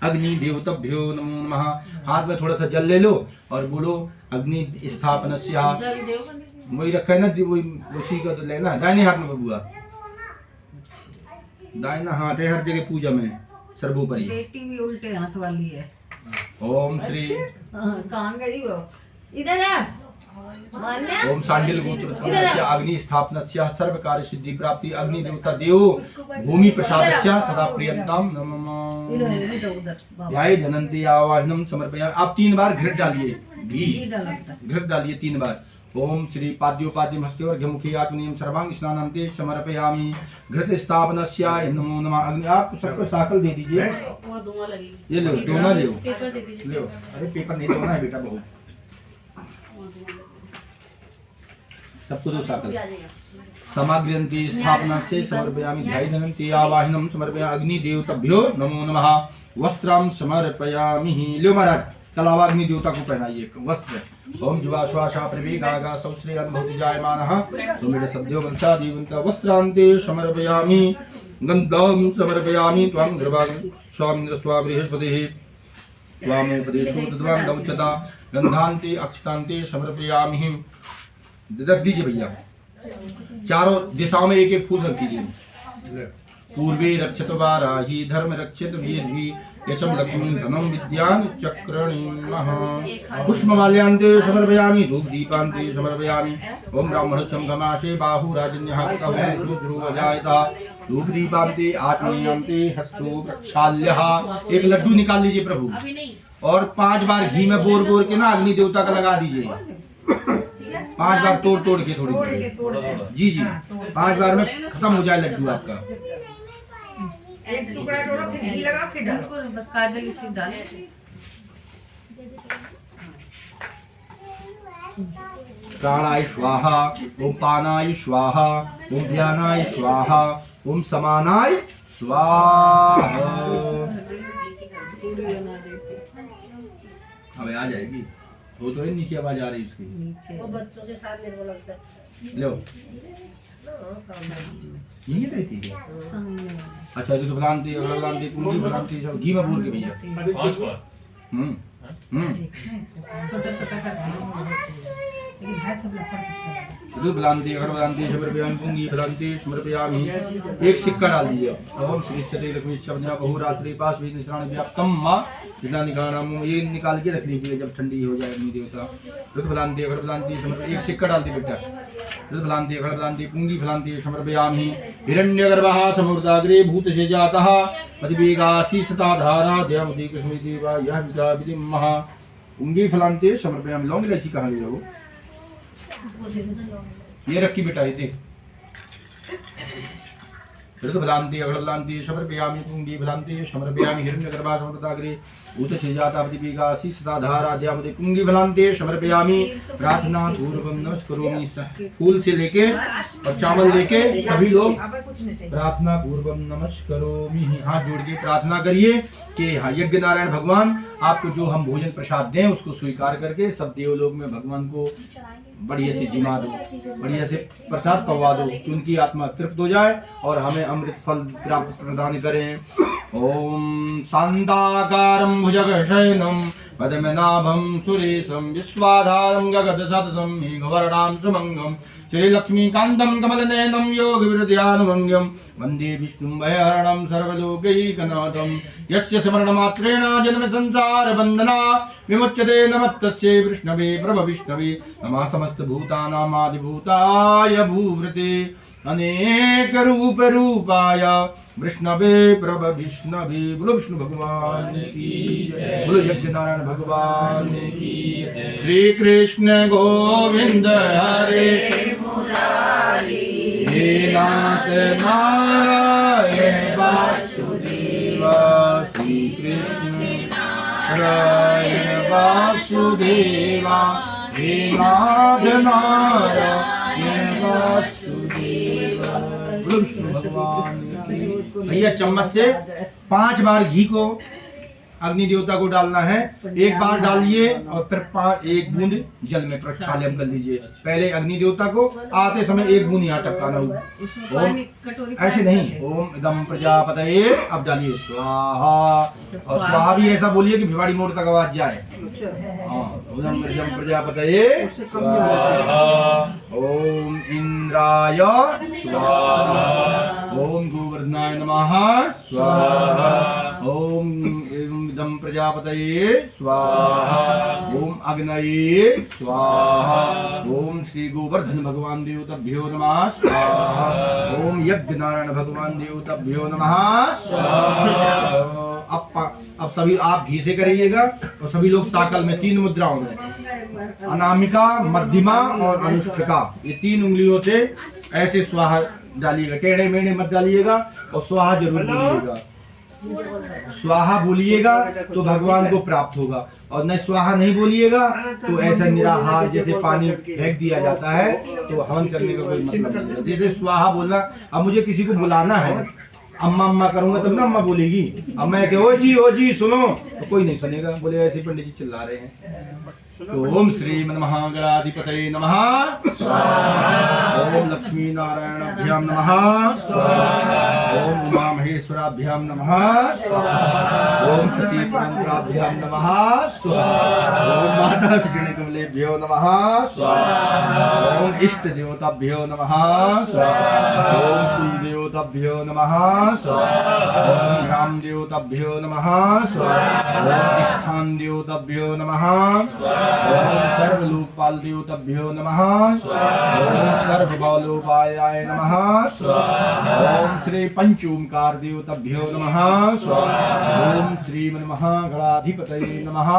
अग्नि देवताभ्यो नमो नमः। हाथ में थोड़ा सा जल ले लो और बोलो अग्नि स्थापनस्या। जल देव वही रखा है ना, वही उसी का तो लेना। दाहिने हाथ में बबुआ, दाहिना हाथ है हर जगह पूजा में सर्वोपरि। बेटी भी उल्टे हाथ वाली है। ओम श्री कहाँ गई वो? इधर है। मान्या? ओम सांडिल गोत्र अग्नि स्थापनस्य सर्व कार्य सिद्धि प्राप्ति अग्नि देवता देव भूमि प्रसादस्य सदा प्रियंताम नमः। इधर उधर। ध्याये धनंती आवाहनम समर्पयामि। आप 3 बार घृत डालिए, घी घृत डालिए 3 बार। ओम श्री पाद्योपाद्यम हस्ते और घमुखी आत्मनियम सर्वांग स्नानंते समर्पयामि। घृत स्थापनस्याय नमो नमः। अग्नि आप सबको साकल दे दीजिए। वहाँ धुआं लगी। ये लो, दोना ले पेपर दे दीजिए। लो। अरे पेपर नहीं दोना है बेटा, बहुत सबको दो साकल। समाग्रंती स्थापना से समर्पयामि। ध्यायधनंती आवाहनम समर्पयामि। अग्नि देवताभ्यो नमो नमः। वस्त्रम समर्पयामि। लो महाराज, तलावा अग्नि देवता को पहनाइए वस्त्र। ओम जुवा श्वासा प्रवेगागा सौश्री अनुभूति जायमानः तुमेड सद्यो वंशा दीवंत वस्त्रांते समर्पयामि। गंधम समर्पयामि। त्वं ध्रुवाग्नि स्वामिन्द्र स्वा बृहस्पतिः त्वामोपदेशो तद्वां गमुच्यता। गंधान्ते अक्षतान्ते समर्पयामि। रख दीजिए भैया, चारों दिशाओं में एक एक फूल रख दीजिए। पूर्वे रक्षत वाराही धर्म रक्षित वीर्वी यशम लक्ष्मी धनम विद्यान चक्रणीमः। पुष्पमाल्यान्ते समर्पयामि। धूप दीपान्ते समर्पयामि। ओम ब्राह्मण संगमाशे बाहुराजन्यः कतः ध्रुवजायता। धूप दीपान्ते आत्मनीयन्ते हस्तो प्रक्षाल्यः। एक लड्डू निकाल लीजिए प्रभु और 5 बार घी में बोर बोर के ना अग्नि देवता का लगा दीजिए। 5 बार तोड़ तोड़ के थोड़ी जी जी 5 बार में खत्म हो जाए लड्डू आपका। एक टुकड़ा तोड़ो, फिर घी लगाओ, फिर डालो। बिल्कुल, बस काजल इसी डाले। प्राणाय स्वाहा। ओम पानाय स्वाहा। ओम ध्यानाय स्वाहा। ओम समानाय स्वाहा। अबे आ जाएगी, वो तो है नीचे आवाज आ रही उसकी। नीचे वो बच्चों के साथ मेरे को लगता है। लो यही रहती है। सामने वाला। अच्छा तो भ्रांति अग्रभ्रांति कुंडी भ्रांति सब घी में बोल के भैया। अभी 5 बार। छोटा छोटा करते लेकिन भाई सब लोग पढ़ सकते हैं। भ्रांति अग्रभ्रांति समर्पयामि। कुंडी भ्रांति समर्पयामि। एक सिक्का डाल दीजिए। ओम श्री सती लक्ष्मी शब्दा बहुरात्रि पास भी निश्राण व्याप्तम मां जितना निकालना ये निकाल के रख लीजिए, जब ठंडी हो जाए अग्नि देवता। भ्रांति अग्रभ्रांति समर्पयामि। एक सिक्का डाल दीजिए बेटा। भ्रांति अग्रभ्रांति कुंडी भ्रांति समर्पयामि। हिरण्यगर्भः समृद्धाग्रे भूतसे जातः पतिवेगासी सता धारा देवती कृष्ण देवा यह विदा विदिमः। कुंडी फलांते समर्पयामि। लौंग इलायची कहाँ ले जाओ? ये रखी बेटा, ये देख। भ्रांति अग्रभ्रांति समर्पयामि। कुंडी भ्रांति समर्पयामि। हिरण्यगर्भः समृद्धाग्रे भूतसे जातः पतिवेगासी सता धारा देवती कुंडी भ्रांति समर्पयामि। प्रार्थना पूर्वम नमस्करोमि। फूल से लेके और चावल लेके सभी लोग अब कुछ नहीं चाहिए। प्रार्थना पूर्वम नमस्करोमि। हाथ जोड़ के प्रार्थना करिए कि हाँ यज्ञ नारायण भगवान आपको जो हम भोजन प्रसाद दें उसको स्वीकार करके सब देवलोक में भगवान को बढ़िया से जिमा दो, बढ़िया से प्रसाद पवा दो कि उनकी आत्मा तृप्त हो जाए और हमें अमृत फल प्राप्त प्रदान करें। ओम शांताकारं भुजगशयनं पद्मनाभं सुरेशं विश्वाधारं गगनसदृशं मेघवर्णां सुमङ्गं श्रीलक्ष्मीकान्तं कमलनयनं योगविरध्यानुभङ्गं वन्दे विष्णुं भयहरणं सर्वलोकैकनाथं यस्य स्मरणमात्रेण जन्मसंसारबन्धना विमुच्यते नमस्तस्यै विष्णवे प्रभविष्णवे नमः समस्तभूतानामादिभूताय भूवृते अनेक रूप रूपाय विष्णवे प्रभ विष्णवे। बोलो विष्णु भगवान की जय, बोलो यज्ञ नारायण भगवान की जय। श्री कृष्ण गोविंद हरे मुरारी, हे नाथ नारायण वासुदेव, श्री कृष्ण नारायण वासुदेवा, हे नाथ नारायण वासुदेवा। बोलो विष्णु भगवान की। भैया चम्मच से 5 बार घी को अग्नि देवता को डालना है। एक बार डालिए और फिर 1 बूंद जल में प्रक्षालन कर लीजिए। पहले अग्नि देवता को आते समय 1 बूंद यहाँ टपकाना होगा। ऐसे नहीं, ओम इदम प्रजापतये। अब डालिए स्वाहा, और स्वाहा भी ऐसा बोलिए कि भिवाड़ी मोड़ तक आवाज जाए। ओम इदम प्रजापतये स्वाहा, ओम इंद्राय स्वाहा, ओम गोवर्धनाय नमः स्वाहा, ओम इदं प्रजापतये स्वाहा, ओम अग्नये स्वाहा, ओम श्री गोवर्धन भगवान देवताभ्यो नमः स्वाहा, ओम यज्ञ नारायण भगवान देवताभ्यो नमः स्वाहा। अब सभी आप घी से करिएगा और सभी लोग साकल में 3 मुद्राओं में, अनामिका, मध्यमा और अनुष्ठिका, ये 3 उंगलियों से ऐसे स्वाहा डालिएगा। टेढ़े मेढ़े मत डालिएगा और स्वाहा जरूर बोलिएगा। स्वाहा बोलिएगा तो भगवान को प्राप्त होगा, और न स्वाहा नहीं बोलिएगा तो ऐसा निराहार जैसे पानी फेंक दिया जाता है, तो हवन करने का कोई मतलब नहीं। जैसे स्वाहा बोलना, अब मुझे किसी को बुलाना है, अम्मा अम्मा करूंगा तब ना अम्मा बोलेगी। अब मैं ऐसे ओ जी सुनो, तो कोई नहीं सुनेगा, बोले ऐसे पंडित जी चिल्ला रहे हैं। तो ओम श्री महागणाधिपतये नमः स्वाहा, ओम लक्ष्मी नारायणाभ्याम नमः स्वाहा, ओम उमा महेश्वराभ्याम नमः स्वाहा, ओम शशि परंपराभ्याम नमः स्वाहा, ओम माता कृष्ण कमलेभ्यो नमः स्वाहा, ओम इष्ट देवताभ्यो नमः स्वाहा, ओम कुल देवताभ्यो नमः स्वाहा, ओम ग्राम देवताभ्यो नमः स्वाहा, ओम स्थान देवताभ्यो नमः स्वाहा, ओम सर्वलोकपाल देवताभ्यो नमः स्वाहा, ओम सर्वबलोपायाय नमः स्वाहा, ओम श्री पंचोमकार देवताभ्यो नमः स्वाहा, ओम श्री महागणाधिपतये नमः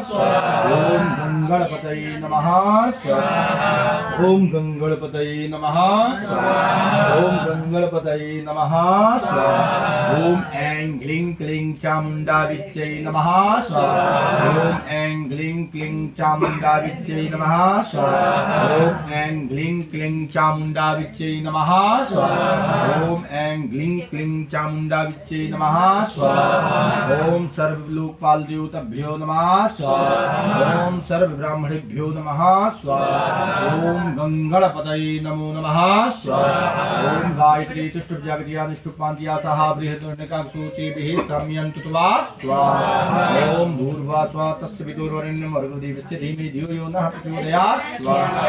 स्वाहा, ओम गंगणपतये नमः स्वाहा, ओम गंगणपतये नमः स्वाहा, ओम गंगणपतये नमः स्वाहा, ओम ऐं ग्लीं क्लीं चामुंडा विच्चै नमः स्वाहा, ओम ऐं ग्लीं क्लीं चामुंडा विच्चै नमः स्वाहा, ओम ऐं ग्लीं क्लीं चामुंडा विच्चै नमः स्वाहा, ओम ऐं ग्लीं क्लीं चामुंडा विच्चै नमः स्वाहा, ओम सर्वलोकपाल देवताभ्यो नमः स्वाहा, ओम सर्व ब्राह्मणेभ्यो नमः स्वाहा, ओम गंगणपतये नमो नमः स्वाहा, ओम गायत्री तुष्टुप्जागतियानुष्टुप्पान्तिया सह बृहत्वर्णिकासूचिभिः सम्यन्तुत्वा स्वाहा, ओम भूर्भुवः स्वः तस्य विदुर्वरेण्यं भर्गोदेवस्य धीमहि धियो यो नः प्रचोदयात् स्वाहा,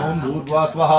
ओम भूर्भुवः स्वः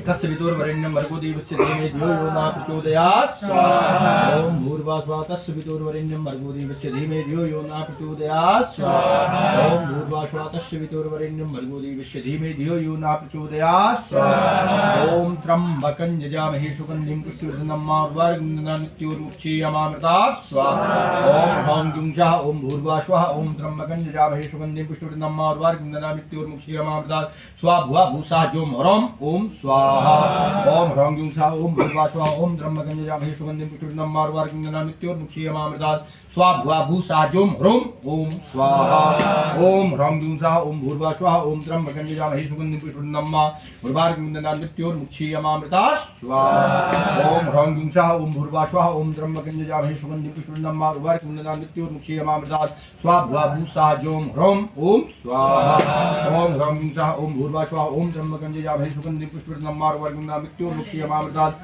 तस्य विदुर्वरेण्यं भर्गोदेवस्य धीमहि धियो यो नः प्रचोदयात् स्वाहा, ओम भूर्भुवः स्वः तस्य विदुर्वरेण्यं भर्गोदेवस्य धीमहि धियो यो नः प्रचोदयात् स्वाहा, ओम भूर्भुवः स्वः तस्य विदुर्वरेण्यं भर्गोदेवस्य धीमहि धियो यो नः प्रचोदयात् स्वाहा, ओम त्र्यंबकं यजामहे सुगन्धिं पुष्टिवर्धनं उर्वारुकं मृत्योर्मुक्षीयमामृतात् स्वाहा, ओम ह्रां जुं च ओम भूर्भुवः स्वः ओम त्र्यंबकं यजामहे सुगन्धिं पुष्टिवर्धनं उर्वारुकं मृत्योर्मुक्षीयमामृतात् स्वाहा भुवः भूषः जों ह्रौं ओम स्वाहा, ओम ह्रां जुं च ओम भूर्भुवः स्वः ओम त्र्यंबकं यजामहे सुगन्धिं पुष्टिवर्धनं उर्वारुकं मृत्योर्मुक्षीयमामृतात् स्वाहा भुवः भूषः जों ह्रौं ओम स्वाहा, ओम ह्रां जुं च ओम भूर्भुवः स्वः ओम त्र्यंबकं यजामहे सुगन्धिं पुष्टिवर्धनं उर्वारुकं मृत्योर्मुक्षीयमामृतात् स्वाहा, ओम ह्रां जुं च ओम भूर्भुवः स्वः ओम त्र्यंबकं यजामहे सुगन्धिं पुष्टिवर्धनं उर्वारुकं मृत्योर्मुक्षीयमामृतात् स्वाहा भुवः भूषः जों ह्रौं ओम स्वाहा, ओम ह्रां जुं च ओम भूर्भुवः स्वः ओम त्र्यंबकं यजामहे सुगन्धिं पुष्टिवर्धनं उर्वारुकं मृत्योर्मुक्षीयमामृतात्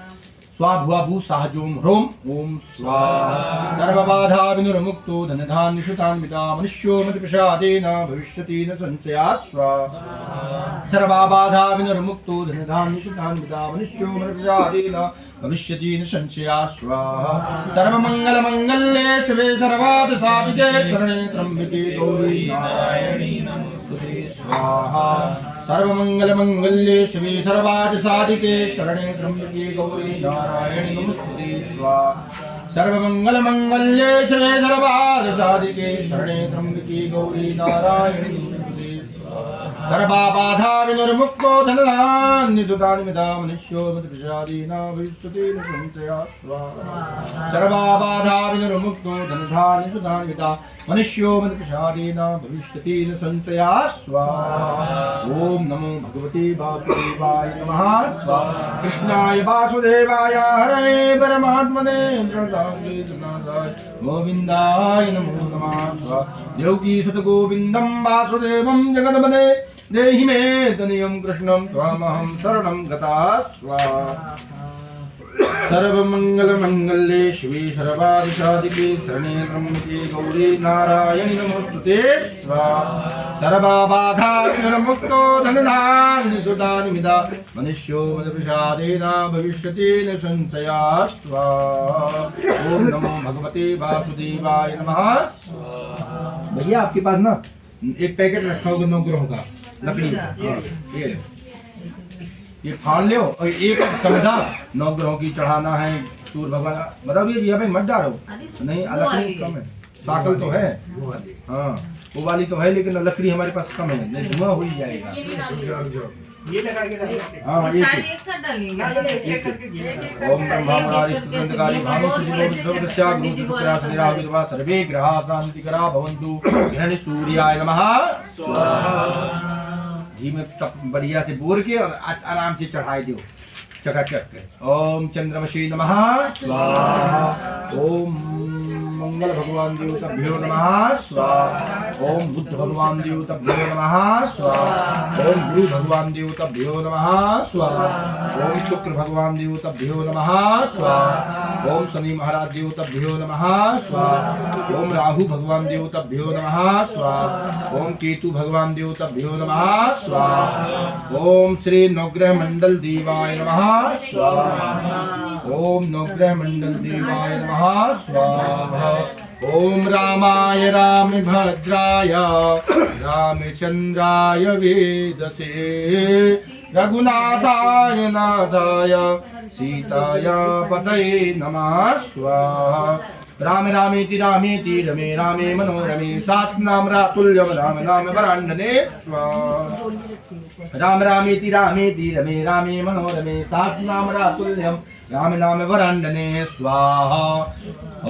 स्वाभुवा भू साहजोम ह्रोम ओम स्वाहा सर्वबाधा विनिर्मुक्तो धनधान्यशुतान्विता मनुष्यो मतिप्रसादेन भविष्यति न संशयात् स्वाहा सर्वबाधा विनिर्मुक्तो धनधान्यशुतान्विता मनुष्यो मतिप्रसादेन भविष्यति न संशयात् स्वाहा सर्वमङ्गलमङ्गल्ये शिवे सर्वार्थसाधिके शरणे त्र्यम्बके गौरी नारायणी नमोस्तुते स्वाहा सर्वमङ्गलमङ्गल्ये शिवे सर्वार्थसाधिके शरणे त्र्यम्बके गौरी नारायणी नमोस्तुते स्वाहा सर्वमङ्गलमङ्गल्ये शिवे सर्वार्थसाधिके शरणे त्र्यम्बके गौरी नारायणी नमोस्तुते स्वाहा सर्वबाधा विनिर्मुक्तो धनधान्यसुतान्विता मनुष्यो मतिप्रसादेन भविष्यति न संशयात् स्वाहा सर्वबाधा विनिर्मुक्तो धनधान्यसुतान्विता मनुष्यो मतिप्रसादेन भविष्यति न संशयात् स्वाहा ओम नमो भगवते वासुदेवाय नमः स्वाहा कृष्णाय वासुदेवाय हरे परमात्मने प्रणताय गोविन्दाय नमो नमः स्वाहा देवकी सुत गोविन्दं वासुदेवं जगन्पते देहि मे तनयं कृष्णं त्वामहं शरणं गता स्वाहा सर्वमङ्गलमङ्गल्ये शिवे सर्वार्थसाधिके शरणे त्र्यम्बके गौरी नारायणी नमोस्तुते स्वाहा सर्वबाधा विनिर्मुक्तो धनधान्यसुतान्विता मनुष्यो मतिप्रसादेन भविष्यति न संशयात् स्वाहा ओम नमो भगवते वासुदेवाय नमः भैया आपके पास ना एक पैकेट रखा होगा नवग्रहों का लकड़ी ये फाड़ लो और एक समझा नवग्रहों की चढ़ाना है सूर्य भगवान बताओ ये भाई मत डालो नहीं लकड़ी कम है साकल तो है हाँ वो वाली तो है लेकिन लकड़ी हमारे पास कम है नहीं धुआं हो ही जाएगा ये लगा के हाँ सारी एक साथ डालेंगे ओम ब्रह्मा मुरारी सर्वे ग्रहा शांतिकरा भवन्तु हिरण्य सूर्याय नमः घी में बढ़िया से बोर के और आराम से चढ़ाए दो चकाचक के ओम चंद्रमशी नमः स्वाहा ओम मंगल भगवान देवताभ्यो नमः स्वाहा ओम बुद्ध भगवान देवताभ्यो नमः स्वाहा ओम गुरु भगवान देवताभ्यो नमः स्वाहा ओम शुक्र भगवान देवताभ्यो नमः स्वाहा ओम शनि महाराज देवताभ्यो नमः स्वाहा ओम राहु भगवान देवताभ्यो नमः स्वाहा ओम केतु भगवान देवताभ्यो नमः स्वाहा ओम श्री नवग्रह मंडल देवाय नमः स्वाहा ओम नवग्रह मंडल देवाय नमः स्वाहा ओम रामाय रामभद्राय रामचंद्राय वेदसे रघुनाथाय नाथाय सीताय पतये नमः स्वाहा राम रामेति रामेति रमे रामे मनोरमे शास्त्रनाम रातुल्यम राम नाम वराण्डने स्वाहा राम रामेति रामेति रमे रामे मनोरमे शास्त्रनाम रातुल्यम राम नाम वराण्डने स्वाहा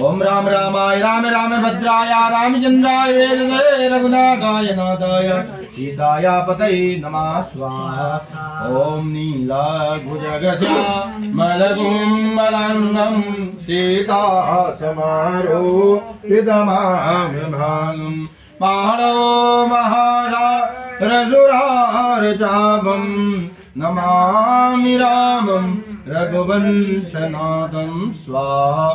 ओम राम रामाय राम राम भद्राय रामचंद्राय वेदसे रघुनाथाय नाथाय सीताय पतये नमः स्वाहा ओम नीलाभुजगश्यामलकुम्भलङ्गं सीतासमारोपितमाभ्यभागं माणो महारसुरार्चापं नमामि रामं रघुवंशनाथं स्वाहा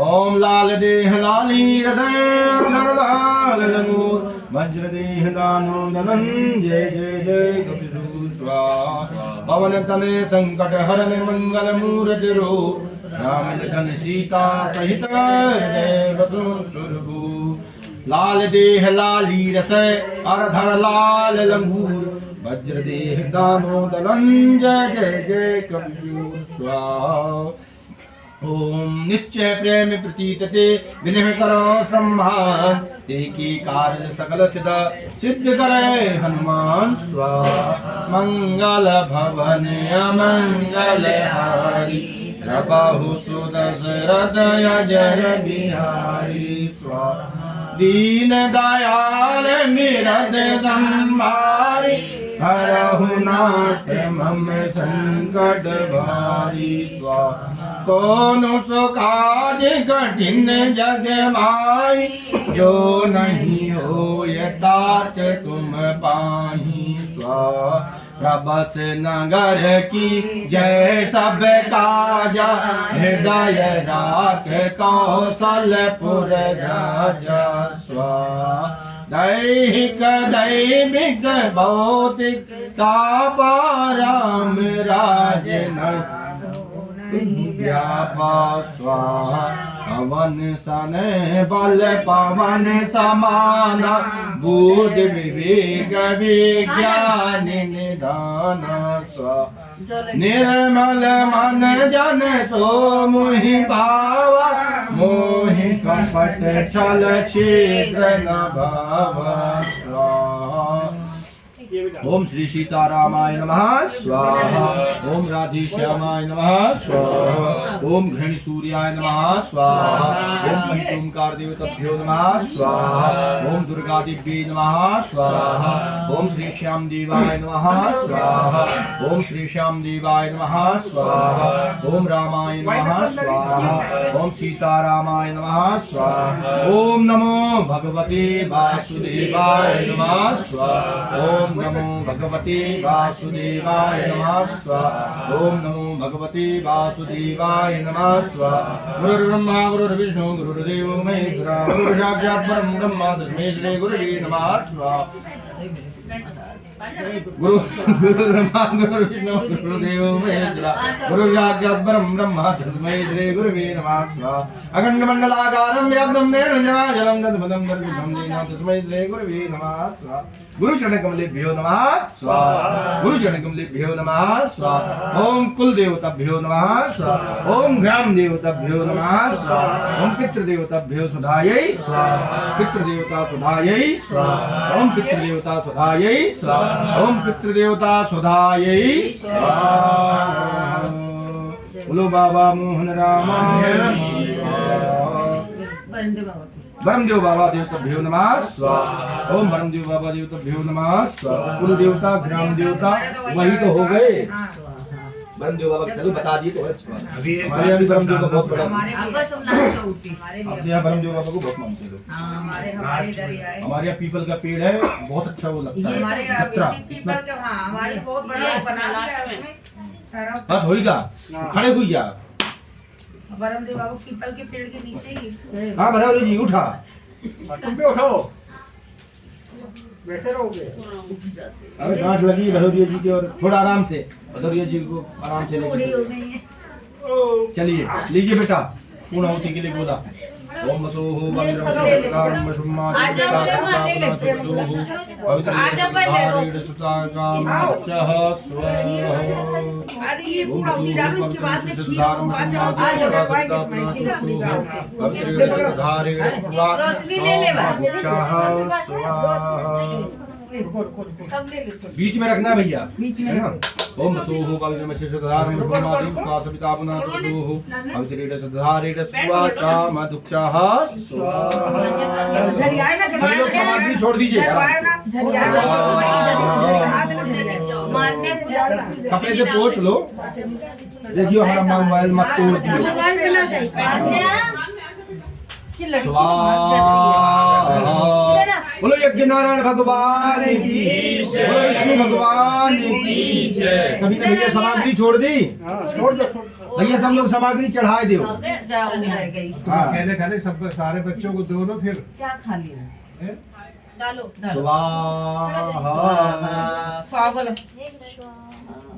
ओम लाल देह लाली हृदय लाल लंगूर वज्र देह दानो धनंजय जय जय कपिसूर स्वाहा पवन तने संकट हरन मंगल मूर्ति रूप राम लखन सीता सहित बसु सुरभु लाल देह लाली रसय अरधर लाल लंगूर वज्र देह दानो धनंजय जय जय कपिसूर स्वाहा ओम निश्चय प्रेम प्रतीतते विनय करो सम्मान देखी कार्य सकल सिद्ध सिद्ध करे हनुमान स्वाहा मंगल भवन अमंगल हारी प्रभु सुदशरथ अजर बिहारी स्वाहा दीन दयाल मिरद संभारी हरहु नाथ मम संकट भारी स्वाहा कौन सो काज कठिन जग माई जो नहीं हो यतात तुम पाही स्वाहा प्रभस नगर की जय सब काजा हृदय राख कौशलपुर राजा दैहिक दैविक भौतिक तापाराम राजन व्यापा स्वाहा हवन सन बल पवन समाना बुद्ध विवेक विज्ञान निधान स्वाहा निर्मल मन जन सो मोहि भावा मोहि कपट छल छिद्र न भावा स्वाहा ओम श्री सीतारामाय नमः स्वाहा ओम राधेश्यामाय नमः स्वाहा ओम घृणी सूर्याय नमः स्वाहा ओम पंचोंकार देवताभ्यो नमः स्वाहा ओम दुर्गा देवी नमः स्वाहा ओम श्री श्याम देवाय नमः स्वाहा ओम श्री श्याम देवाय नमः स्वाहा ओम रामाय नमः स्वाहा ओम सीतारामाय नमः स्वाहा ओम नमो भगवते वासुदेवाय नमः स्वाहा ओम नमो भगवते वासुदेवाय नमः स्वाहा ओम नमो भगवते वासुदेवाय नमः स्वाहा गुरुर्ब्रह्मा गुरुर्विष्णु गुरुर्देवो महेश्वरा गुरु साक्षात् परं ब्रह्म तस्मै श्री गुरुवे नमः स्वाहा गुरु ब्रह्मा गुरु विष्णु गुरुदेवो महेश्वरा गुरु साक्षात् परं ब्रह्म तस्मै श्री गुरुवे नमः स्वाहा अखंड मंडलाकारं व्याप्तं येन चराचरं तत्पदं दर्शितं येन तस्मै श्री गुरुवे नमः स्वाहा गुरु चरण कमलेभ्यो नमः स्वाहा गुरु चरण कमलेभ्यो नमः स्वाहा ओम कुल देवताभ्यो नमः स्वाहा ओम ग्राम देवताभ्यो नमः स्वाहा ओम पितृ देवताभ्यो सुधायै स्वाहा पितृ देवता सुधायै स्वाहा ओम पितृ देवता सुधायै स्वाहा ओम पितृ देवता सुधायै स्वाहा बोलो बाबा मोहन रामाय वरमदेव बाबा देवताभ्यो नमः स्वाहा ओम वरमदेव बाबा देवताभ्यो नमः स्वाहा कुल देवता ग्राम देवता वही तो हो गए वरमदेव बाबा चलो बता दिए तो अच्छा अभी हमारे यहाँ भी वरमदेव का बहुत बड़ा हमारे यहाँ वरमदेव बाबा को बहुत मानते लोग हमारे इधर ही आए हमारे यहाँ पीपल का पेड़ है बहुत अच्छा वो लगता है हमारे खतरा पीपल के हाँ हमारे बहुत बड़ा वो बना दिया है उसमें सारा बस होएगा खड़े हुई जा वरमदेव बाबू पीपल के पेड़ के नीचे ही हाँ बताओ जी उठा तुम भी उठो बैठे रहोगे अरे गांठ लगी भदौरिया जी की और थोड़ा आराम से भदौरिया जी को आराम से पूरी लेके हो गई है चलिए लीजिए बेटा पूर्ण होती के लिए बोला ओम वसोहो वज्रम वशुम्मा अरे ये पूरा होती डालो इसके बाद में खीर को बाचा रोशनी ले ले बीच में रखना भैया बीच में है ना ओम सोहो कविम शिशुधारं ब्रह्मादि कासपितापना सोहो अवितरेड सधारेड स्वाहा मधुक्षाः स्वाहा झरियाए ना सभी लोग सामग्री छोड़ दीजिए झरियाए ना मारने कपड़े से पोंछ लो देखियो हमारा मोबाइल मत तोड़ दियो भगवान के ना चाहिए कि लड़की स्वाहा बोलो यज्ञ नारायण भगवान की जय बोलो विष्णु भगवान की जय सभी ने भैया सामग्री छोड़ दी छोड़ दो भैया सब लोग सामग्री चढ़ाए दो जाऊंगी रह गई हाँ खाने खाने सब सारे बच्चों को दो ना फिर क्या खा लिया डालो स्वाहा स्वागल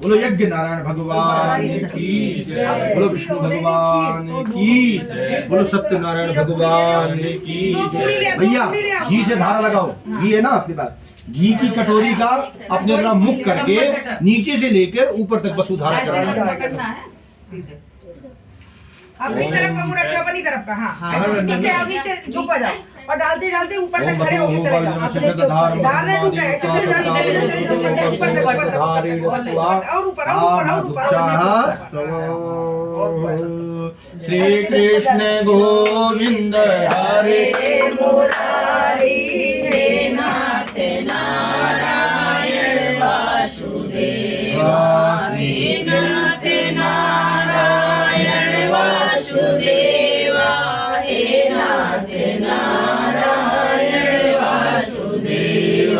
बोलो यज्ञ नारायण भगवान की जय बोलो विष्णु भगवान की जय बोलो सत्यनारायण भगवान की जय भैया घी से धारा लगाओ घी है ना आपके पास घी की कटोरी का अपने तरह मुख करके नीचे से लेकर ऊपर तक बस उधारा ऐसे करना पकड़ना है सीधे अपनी तरफ का मुंह रखो अपनी तरफ का हाँ ऐसे नीचे आओ नीचे झुक जाओ और डालते डालते ऊपर तक खड़े होके चले जाओ धार नहीं टूटे ऐसे चले जाओ ऊपर तक और ऊपर और ऊपर श्री कृष्ण गोविंद हरे मुरारी हे नाथ नारायण वासुदेव श्री नाथ नारायण वासुदेव हे नाथ नारायण वासुदेव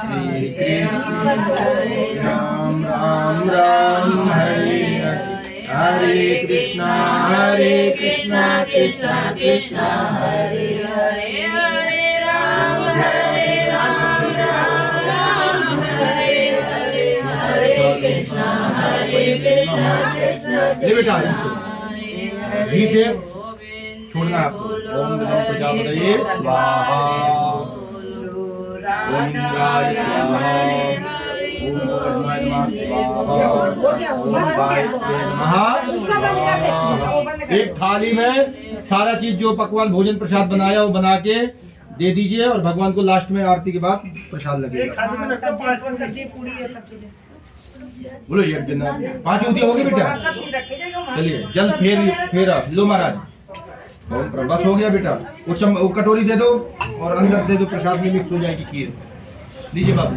श्री कृष्ण हरे कृष्णा कृष्णा कृष्णा हरे हरे हरे राम राम राम हरे हरे हरे कृष्णा कृष्णा ले बेटा घी से छोड़ना है आपको। ओम नमो प्रजापतये स्वाहा, ओम इंद्राय स्वाहा, ओम पद्माय नमः स्वाहा, ओम वायुदेवाय नमः स्वाहा। एक थाली में सारा चीज जो पकवान भोजन प्रसाद बनाया वो बना के दे दीजिए और भगवान को लास्ट में आरती के बाद प्रसाद लगेगा। सब्जी पूरी है सब चीजें बोलो यज्ञ 5 उदी होगी बेटा। सब चीज रखे जाएगा चलिए जल फेरा लो महाराज। ओम बस हो गया बेटा। वो कटोरी दे दो और अंदर दे दो, प्रसाद में मिक्स हो जाएगी खीर। लीजिए बाबू।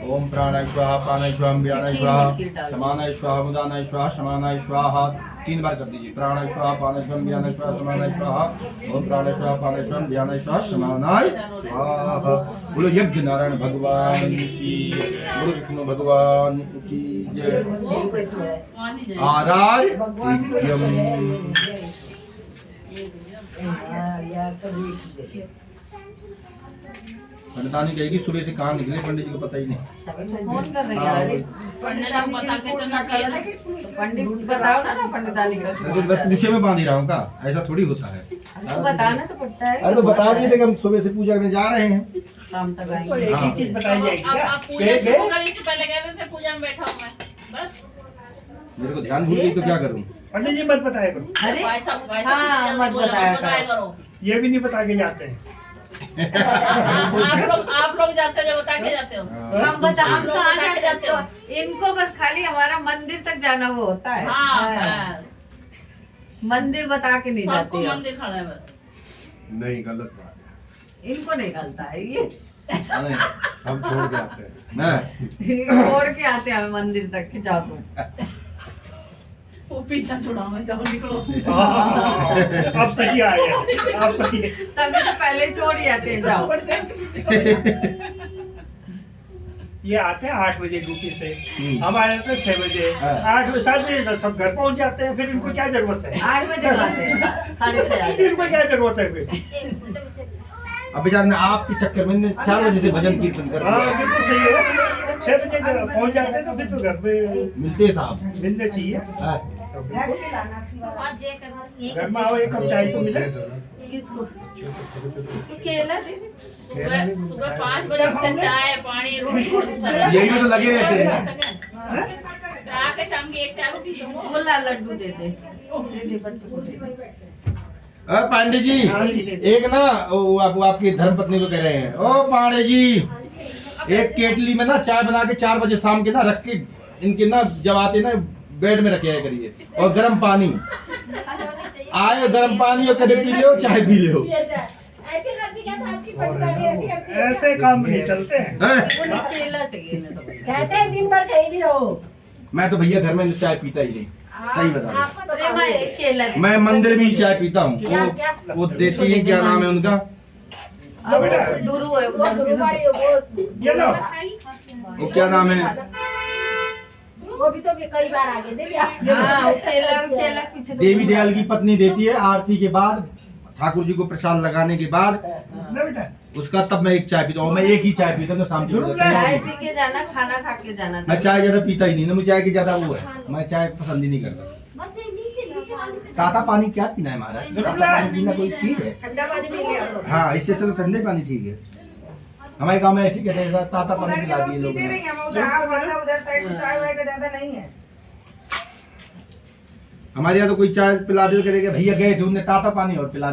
ओम प्राणाय स्वाहा प्राणाय स्वाहा व्यानाय स्वाहा समानाय स्वाहा मुदानाय स्वाहा समानाय स्वाहा। 3 बार कर दीजिए। प्राणाय स्वाहा प्राणाय स्वाहा व्यानाय स्वाहा समानाय स्वाहा। ओम प्राणाय स्वाहा प्राणाय स्वाहा व्यानाय स्वाहा समानाय स्वाहा। बोलो यज्ञ नारायण भगवान की, बोलो विष्णु भगवान की जय। आरार यज्ञम। पंडितानी कहेगी सुबह से कहाँ निकले पंडित जी को पता ही नहीं। फोन कर रही है पंडित बताओ ना पंडितानी का लेकिन मैं पूछे में बांध ही रहा हूँ का, ऐसा थोड़ी होता है। बताना तो पड़ता है। अरे तो बता दीजिए कि हम सुबह से पूजा में जा रहे हैं। शाम तक तो आएंगे। एक ही चीज बताई जाएगी क्या? आप पूजा शुरू करने से पहले कहते थे पूजा में बैठा हूँ मैं, बस मेरे को ध्यान भूल गई तो क्या करूँ। पंडित जी मत बताया करो, अरे वैसा हाँ, मत बताया करो। ये भी नहीं बता के जाते हैं। आप लोग जाते हो जो बता के जाते हो। हम कहाँ जाते हो? इनको बस खाली हमारा मंदिर तक जाना वो होता है। हाँ बस मंदिर बता के नहीं सबको जाते मंदिर खड़ा है बस। नहीं गलत बात इनको नहीं गलता है ये है। नहीं, हम छोड़ के आते हैं ना। छोड़ के आते हैं मंदिर तक कि जाओ तुम। वो पीछा छुड़ाओ मैं जाओ निकलो। अब सही आया, अब सही है। तभी तो पहले छोड़ ही आते हैं जाओ। ये आते हैं 8 बजे ड्यूटी से, हम्म। हम आ जाते हैं 6 बजे, हाँ। 8 बजे 7 बजे तक सब घर पहुंच जाते हैं। फिर इनको क्या जरूरत है? 8 बजे आते हैं 6:30 आते इनको क्या जरूरत है फिर? अब बेचारे ने आपके चक्कर में 4 बजे से भजन कीर्तन कर हाँ दिया। बिल्कुल सही है। 6 बजे पहुंच जाते हैं तो फिर तो घर पे मिलते हैं साहब। मिलने चाहिए। हाँ। तो बिल्कुल घर में आओ, एक कप चाय तो मिले। किसको इसको केला दे दे। सुबह 5 बजे उठते चाय पानी रोटी यही में तो लगे रहते हैं। आके शाम की 1 चाय पी लो। वो लड्डू दे दे बच्चों को दे दे। पांडे जी एक ना वो आपकी धर्म पत्नी को कह रहे हैं। ओ पांडे जी एक केटली में ना चाय बना के 4 बजे शाम के ना रख के इनके ना जब आते ना बेड में रखे करिए और गर्म पानी आए, गर्म पानी और कदे पी लो चाय पी लो। ऐसे करती क्या था आपकी पंडितानी, ऐसी करती है। ऐसे काम नहीं चलते हैं। हैं? वो नहीं केला चाहिए ना सब। कहते हैं दिन भर कहीं भी रहो। मैं तो भैया घर में चाय पीता ही नहीं, सही बता रहा आपको तो अरे मैं केला दे। हूं। मैं मंदिर में ही चाय पीता हूँ। वो देती है, क्या नाम है उनका, अब दुरु है वो उधर। तुम्हारी वो ये लो। वो क्या नाम है, वो भी तो कई बार आगे दे दिया। हाँ वो केला पीछे देवी दयाल की पत्नी देती है आरती के बाद, ठाकुर जी को प्रसाद लगाने के बाद ना बेटा, उसका, तब मैं एक चाय पीता हूँ। मैं एक ही चाय पीता हूँ, शाम को चाय पी के जाना, खाना खा के जाना। मैं चाय ज्यादा पीता ही नहीं ना, मुझे चाय की ज्यादा वो है, मैं चाय पसंद ही नहीं करता। ताता पानी क्या पीना है महाराज, ताता पानी पीना कोई चीज है? ठंडा पानी पी लिया करो। हाँ इससे अच्छा तो ठंडे पानी ठीक है। हमारे गांव में ऐसी कहते हैं ताता पानी उधर के पिला लोग दिए लोग पीते ने। नहीं है, उधर साइड में चाय वाय का ज्यादा नहीं है। हमारे यहाँ तो कोई चाय पिला दे, कहेगा भैया गए थे उन्हें ताता पानी और पिला